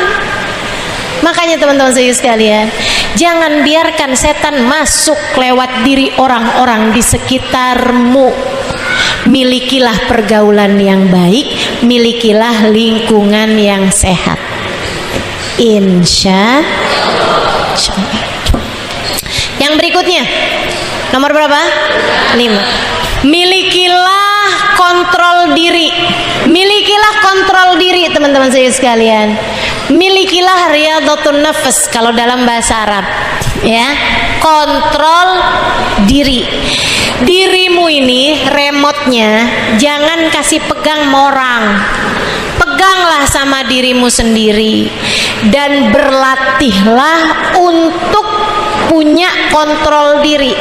Makanya teman-teman saya sekalian, jangan biarkan setan masuk lewat diri orang-orang di sekitarmu. Milikilah pergaulan yang baik, milikilah lingkungan yang sehat. Insya Allah. Yang berikutnya, nomor berapa? 5. Milikilah kontrol diri. Milikilah kontrol diri teman-teman saya sekalian. Milikilah riyadhatun nafas kalau dalam bahasa Arab, ya. Kontrol diri. Dirimu ini remote-nya jangan kasih pegang orang. Peganglah sama dirimu sendiri dan berlatihlah untuk punya kontrol diri.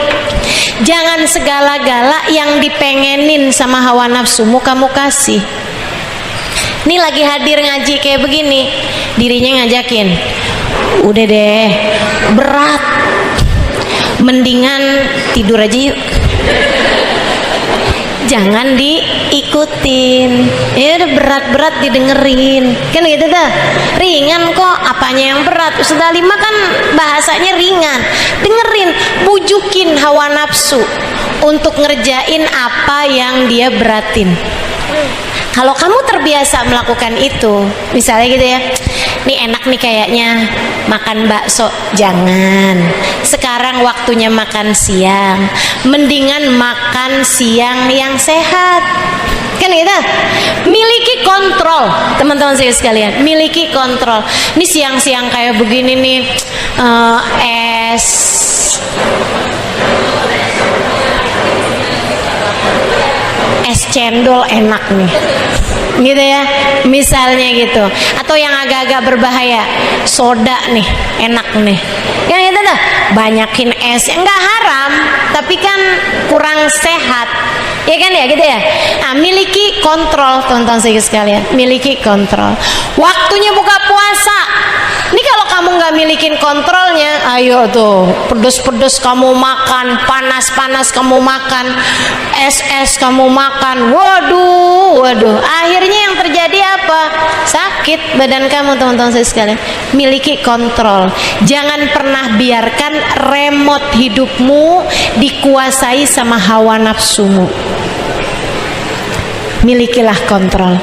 Jangan segala-gala yang dipengenin sama hawa nafsumu kamu kasih. Ini lagi hadir ngaji kayak begini, dirinya ngajakin, udah deh berat, mendingan tidur aja yuk, jangan diikutin. Ya udah berat-berat didengerin, kan gitu dah. Ringan kok, apanya yang berat? Ustazah Lima kan bahasanya ringan. Dengerin, bujukin hawa nafsu untuk ngerjain apa yang dia beratin. Kalau kamu terbiasa melakukan itu, misalnya gitu ya, nih enak nih kayaknya, makan bakso jangan. Sekarang waktunya makan siang, mendingan makan siang yang sehat. Kan gitu. Miliki kontrol, teman-teman saya sekalian, miliki kontrol. Ini siang-siang kayak begini nih, es cendol enak nih, gitu ya, misalnya gitu. Atau yang agak-agak berbahaya, soda nih enak nih, yang itu tuh banyakin es, nggak haram tapi kan kurang sehat, ya kan ya gitu ya. Nah, miliki kontrol teman-teman sekalian, miliki kontrol. Waktunya buka puasa, ini kalau kamu nggak milikin kontrolnya, ayo tuh pedes-pedes kamu makan, panas-panas kamu makan, es-es kamu makan, waduh, akhirnya yang terjadi apa? Sakit badan kamu teman-teman sekalian. Miliki kontrol, jangan pernah biarkan remote hidupmu dikuasai sama hawa nafsumu. Milikilah kontrol.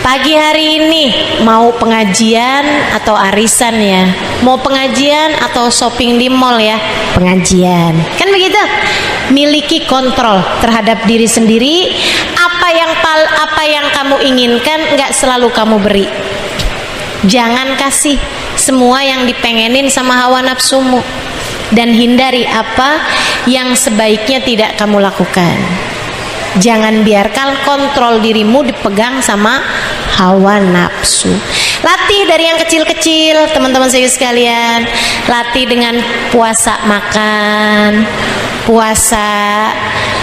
Pagi hari ini mau pengajian atau arisan ya, mau pengajian atau shopping di mall ya, pengajian, kan begitu. Miliki kontrol terhadap diri sendiri. Apa yang kamu inginkan nggak selalu kamu beri. Jangan kasih semua yang dipengenin sama hawa nafsumu, dan hindari apa yang sebaiknya tidak kamu lakukan. Jangan biarkan kontrol dirimu dipegang sama hawa nafsu. Latih dari yang kecil-kecil teman-teman saya sekalian. Latih dengan puasa makan, puasa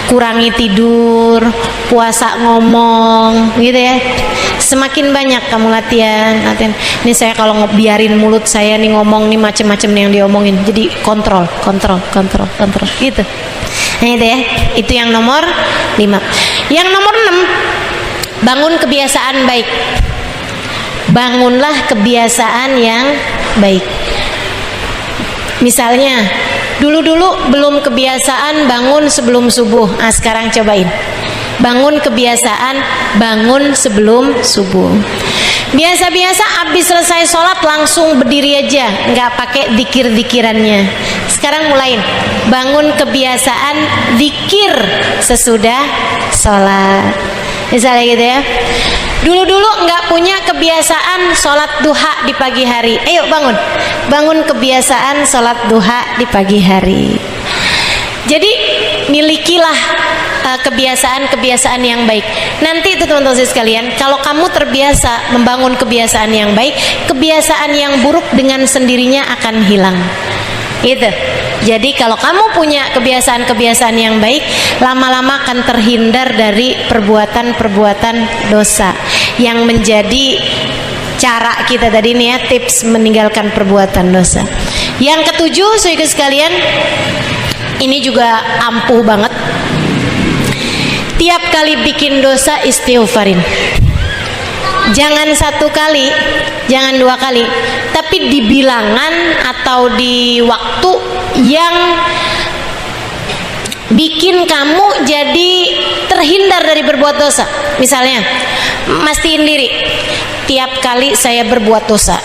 kurangi tidur, puasa ngomong, gitu ya. Semakin banyak kamu latihan. Ini saya kalau biarin mulut saya nih ngomong nih macem-macem nih yang diomongin, jadi kontrol gitu. Nah itu ya, itu yang nomor 5. Yang nomor 6, bangun kebiasaan baik. Bangunlah kebiasaan yang baik. Misalnya dulu belum kebiasaan bangun sebelum subuh. Nah sekarang cobain, bangun kebiasaan bangun sebelum subuh. Biasa-biasa habis selesai sholat langsung berdiri aja, nggak pakai zikir-zikirannya. Sekarang mulain, bangun kebiasaan zikir sesudah sholat. Misalnya gitu ya. Dulu nggak punya kebiasaan sholat duha di pagi hari. Ayo bangun kebiasaan sholat duha di pagi hari. Jadi milikilah kebiasaan-kebiasaan yang baik. Nanti itu teman-teman sekalian, kalau kamu terbiasa membangun kebiasaan yang baik, kebiasaan yang buruk dengan sendirinya akan hilang. Gitu. Jadi kalau kamu punya kebiasaan-kebiasaan yang baik, lama-lama akan terhindar dari perbuatan-perbuatan dosa yang menjadi cara kita tadi nih ya, tips meninggalkan perbuatan dosa. Yang ketujuh, saudara sekalian, ini juga ampuh banget. Tiap kali bikin dosa istighfarin. Jangan satu kali, jangan 2 kali, tapi di bilangan atau di waktu yang bikin kamu jadi terhindar dari berbuat dosa. Misalnya, mastiin diri, tiap kali saya berbuat dosa,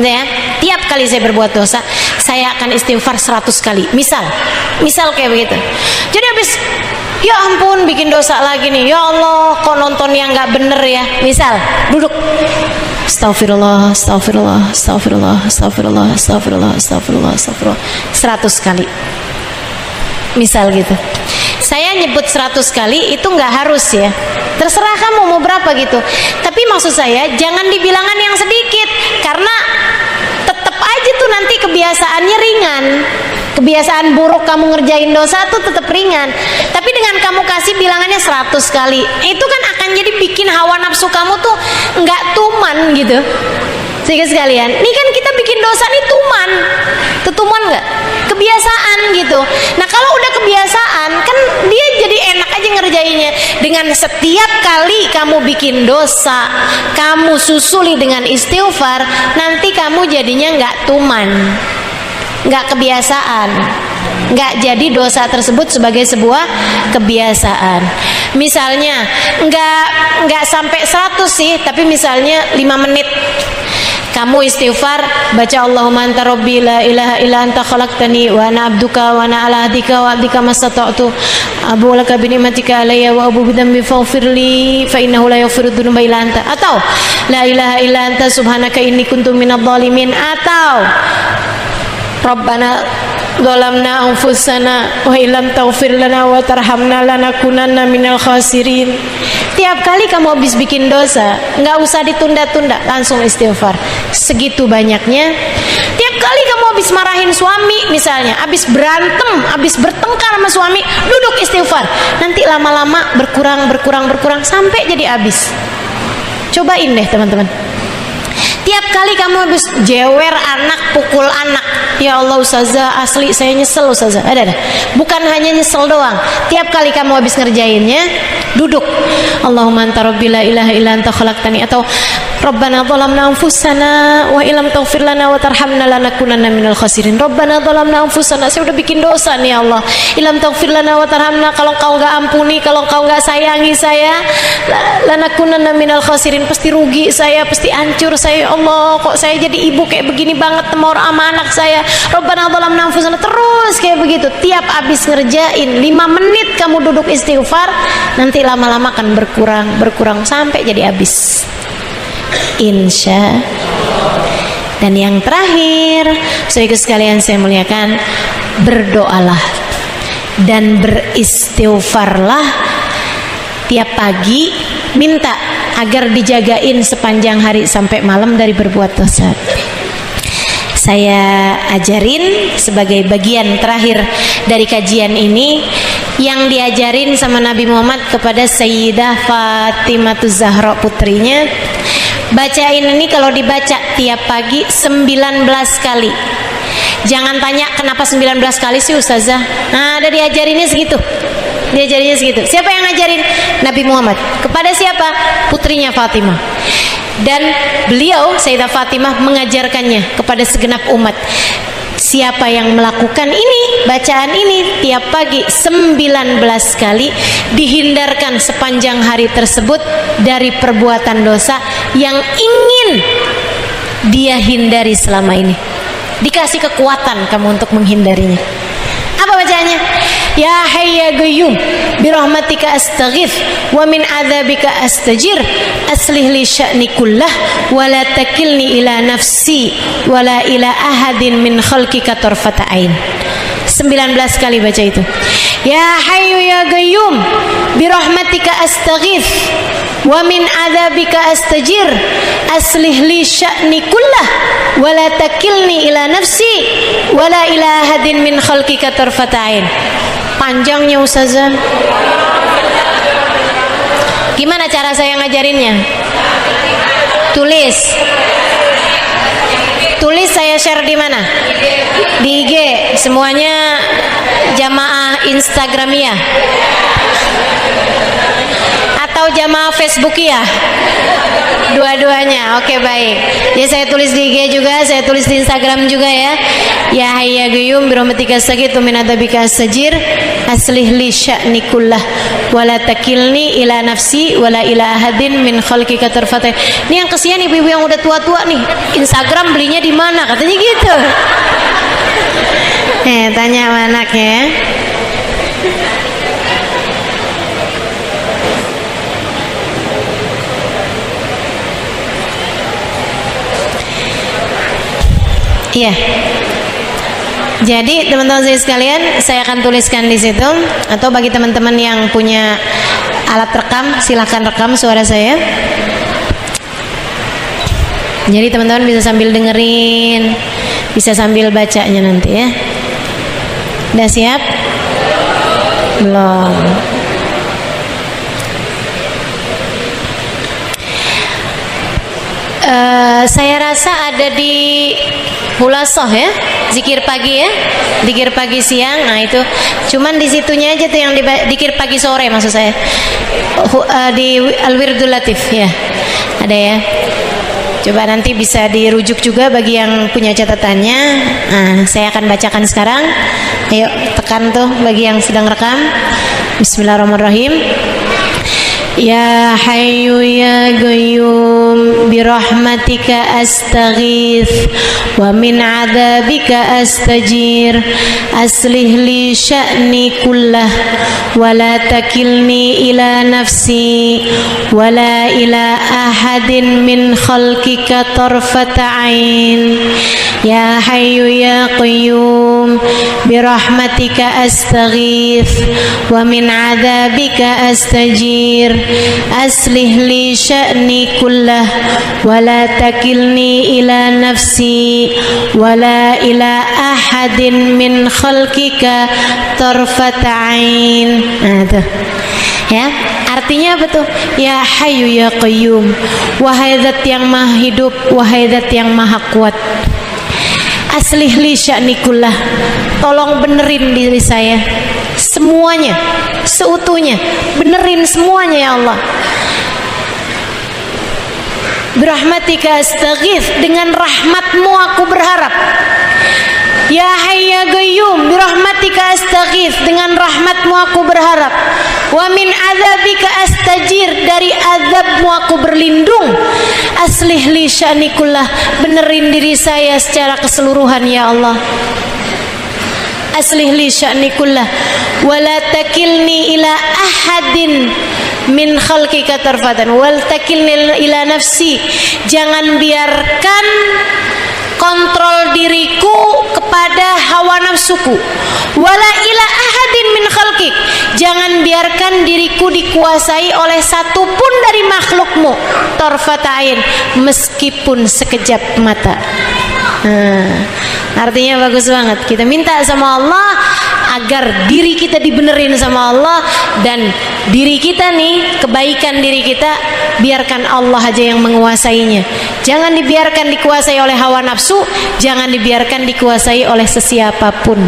ya, tiap kali saya berbuat dosa, saya akan istighfar 100 kali. Misal kayak begitu. Jadi habis, ya ampun bikin dosa lagi nih, ya Allah kok nontonnya nggak bener ya. Misal duduk, astagfirullah 100 kali. Misal gitu. Saya nyebut 100 kali itu nggak harus ya, terserah kamu mau berapa gitu. Tapi maksud saya jangan di bilangan yang sedikit, karena tetap aja tuh nanti kebiasaannya ringan. Kebiasaan buruk kamu ngerjain dosa tuh tetap ringan. Tapi dengan kamu kasih bilangannya 100 kali, itu kan akan jadi bikin hawa nafsu kamu tuh nggak tuman gitu. Sehingga sekalian, ini kan kita bikin dosa nih tuman nggak? Kebiasaan gitu. Nah kalau udah kebiasaan, kan dia jadi enak aja ngerjainnya. Dengan setiap kali kamu bikin dosa, kamu susuli dengan istighfar, nanti kamu jadinya nggak tuman, nggak kebiasaan, nggak jadi dosa tersebut sebagai sebuah kebiasaan. Misalnya nggak sampai 100 sih, tapi misalnya 5 menit Kamu istighfar, baca Allahumma anta rabbi la ilaha illa anta khalaqtani wa ana abduka wa ana ala ahdika wa abdika mastata'tu abu laka bi ni'matika alayya wa abu bidambi faghfirli fa innahu la yaghfiru dzunuba illa anta. Atau la ilaha illa anta subhanaka inni kuntu minadh dhalimin. Atau Rabbana zalamna anfusana wa illam taghfir lana wa tarhamna lanakunanna minal khasirin. Tiap kali kamu habis bikin dosa, nggak usah ditunda-tunda, langsung istighfar. Segitu banyaknya. Tiap kali kamu habis marahin suami misalnya, habis berantem, habis bertengkar sama suami, duduk istighfar. Nanti lama-lama berkurang sampai jadi habis. Cobain deh teman-teman. Tiap kali kamu habis jewer anak, pukul anak, ya Allah ustazah, asli saya nyesel ustazah. Ada. Bukan hanya nyesel doang. Tiap kali kamu habis ngerjainnya, duduk. Allahumma anta rabbi la ilaha illa anta khalaqtani. Atau Rabbana zalamna anfusana wa illam taghfir lana wa tarhamna lanakunanna minal khasirin. Rabbana zalamna anfusana, saya udah bikin dosa nih ya Allah. Illam taghfir lana wa tarhamna, kalau Kau enggak ampuni, kalau Kau enggak sayangi saya, lanakunanna minal khasirin, pasti rugi saya, pasti hancur saya. Allah, kok saya jadi ibu kayak begini banget sama anak saya. Rabbana zalamna anfusana, terus kayak begitu. Tiap habis ngerjain 5 menit kamu duduk istighfar, nanti lama-lama akan berkurang sampai jadi habis. Insya. Dan yang terakhir, saudara sekalian saya muliakan, berdoalah dan beristighfarlah tiap pagi, minta agar dijagain sepanjang hari sampai malam dari berbuat dosa. Saya ajarin sebagai bagian terakhir dari kajian ini yang diajarin sama Nabi Muhammad kepada Sayyidah Fatimah Zahra putrinya. Bacain ini kalau dibaca tiap pagi 19 kali. Jangan tanya kenapa 19 kali sih ustazah. Nah, ada diajarinnya segitu. Diajarinnya segitu. Siapa yang ngajarin? Nabi Muhammad. Kepada siapa? Putrinya Fatimah. Dan beliau Sayyidah Fatimah mengajarkannya kepada segenap umat. Siapa yang melakukan ini, bacaan ini tiap pagi 19 kali, dihindarkan sepanjang hari tersebut dari perbuatan dosa yang ingin dia hindari selama ini. Dikasih kekuatan kamu untuk menghindarinya. Apa bacaannya? Ya Hayy ya Qayyum birahmatika astaghith wa min adzabika astajir aslih li sya'ni kullah wa la takilni ila nafsi wa la ila ahadin min khalqika tarfata ain. 19 kali baca itu. Ya Hayyu ya Qayyum birahmatika astaghith wa min adzabika astajir aslih li sya'ni kullah wa la takilni ila nafsi wa la ila ahadin min khalqika tarfata ain. Panjangnya ustazah. Gimana cara saya ngajarinnya? Tulis saya share di mana? Di IG. Semuanya jamaah Instagramia atau jamaah Facebookia? Dua-duanya. Oke, baik. Ya, saya tulis di IG juga, saya tulis di Instagram juga ya. Ya Hayy ya Qayyum birahmatika astaghith wa min adzabika astajir aslih li sya'ni kullah wa la takilni ila nafsi wa la ila ahadin min khalqika tarfata. Ini yang kesian ibu-ibu yang udah tua-tua nih. Instagram belinya di mana? Katanya gitu. Tanya sama anaknya. Iya. Jadi teman-teman saya sekalian, saya akan tuliskan di situ, atau bagi teman-teman yang punya alat rekam, silahkan rekam suara saya. Jadi teman-teman bisa sambil dengerin, bisa sambil bacanya nanti ya. Udah siap? Belum. Saya rasa ada di Hulasoh ya, zikir pagi ya, zikir pagi siang. Nah itu, cuman di situnya aja tuh yang zikir pagi sore maksud saya. Di Al-Wirdul Latif ya, ada ya. Coba nanti bisa dirujuk juga bagi yang punya catatannya. Nah, saya akan bacakan sekarang. Ayo tekan tuh bagi yang sedang rekam. Bismillahirrahmanirrahim. Ya Hayyu Ya Qayyum birahmatika astaghith wa min adzabika astajir aslih li sya'ni kullah wa la takilni ila nafsi wa la ila ahadin min khalqika tarfata ain. Ya Hayyu Ya Qayyum birahmatika astaghith wa min adzabika astajir aslih li sya'ni kullah wa la takilni ila nafsi wa la ila ahadin min khalqika tarfata ain. Nah tuh ya, artinya apa tuh? Ya Hayyu Ya Qayyum, wahai zat yang maha hidup, wahai zat yang maha kuat, aslih li sya'ni kullah, tolong benerin diri saya semuanya, seutuhnya, benerin semuanya ya Allah. Birahmatika astaghith, dengan rahmatmu aku berharap. Ya Hayyu Ya Qayyum birahmatika astaghith, dengan rahmatmu aku berharap. Wa min adzabika astajir, dari azabmu aku berlindung. Aslih li sya'ni kullah, benerin diri saya secara keseluruhan ya Allah. Aslih li sya'ni kullah wa la takilni ila ahadin min khalqika tarfatan wal takilni ila nafsi, jangan biarkan kontrol diriku kepada hawa nafsuku. Wala ila ahadin min khalqik, jangan biarkan diriku dikuasai oleh satupun dari makhlukmu. Tarfatain, meskipun sekejap mata. Artinya bagus banget. Kita minta sama Allah agar diri kita dibenerin sama Allah, dan diri kita nih, kebaikan diri kita biarkan Allah aja yang menguasainya. Jangan dibiarkan dikuasai oleh hawa nafsu, jangan dibiarkan dikuasai oleh sesiapapun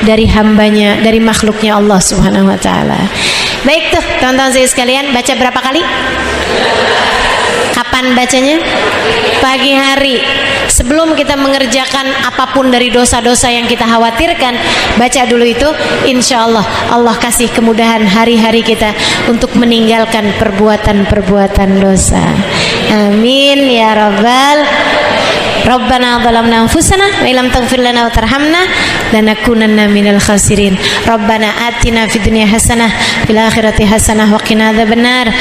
dari hambanya, dari makhluknya Allah Subhanahu wa taala. Baik tuh teman-teman saya sekalian, baca berapa kali? Kapan bacanya? Pagi hari. Sebelum kita mengerjakan apapun dari dosa-dosa yang kita khawatirkan, baca dulu itu. Insya Allah Allah kasih kemudahan hari-hari kita untuk meninggalkan perbuatan-perbuatan dosa. Amin ya rabbal. Rabbana zalamna anfusana wa illam taghfir lana wa tarhamna lanakunanna minal khasirin. Rabbana atina fid dunya hasanah fil akhirati hasanah wa qina adzabannar.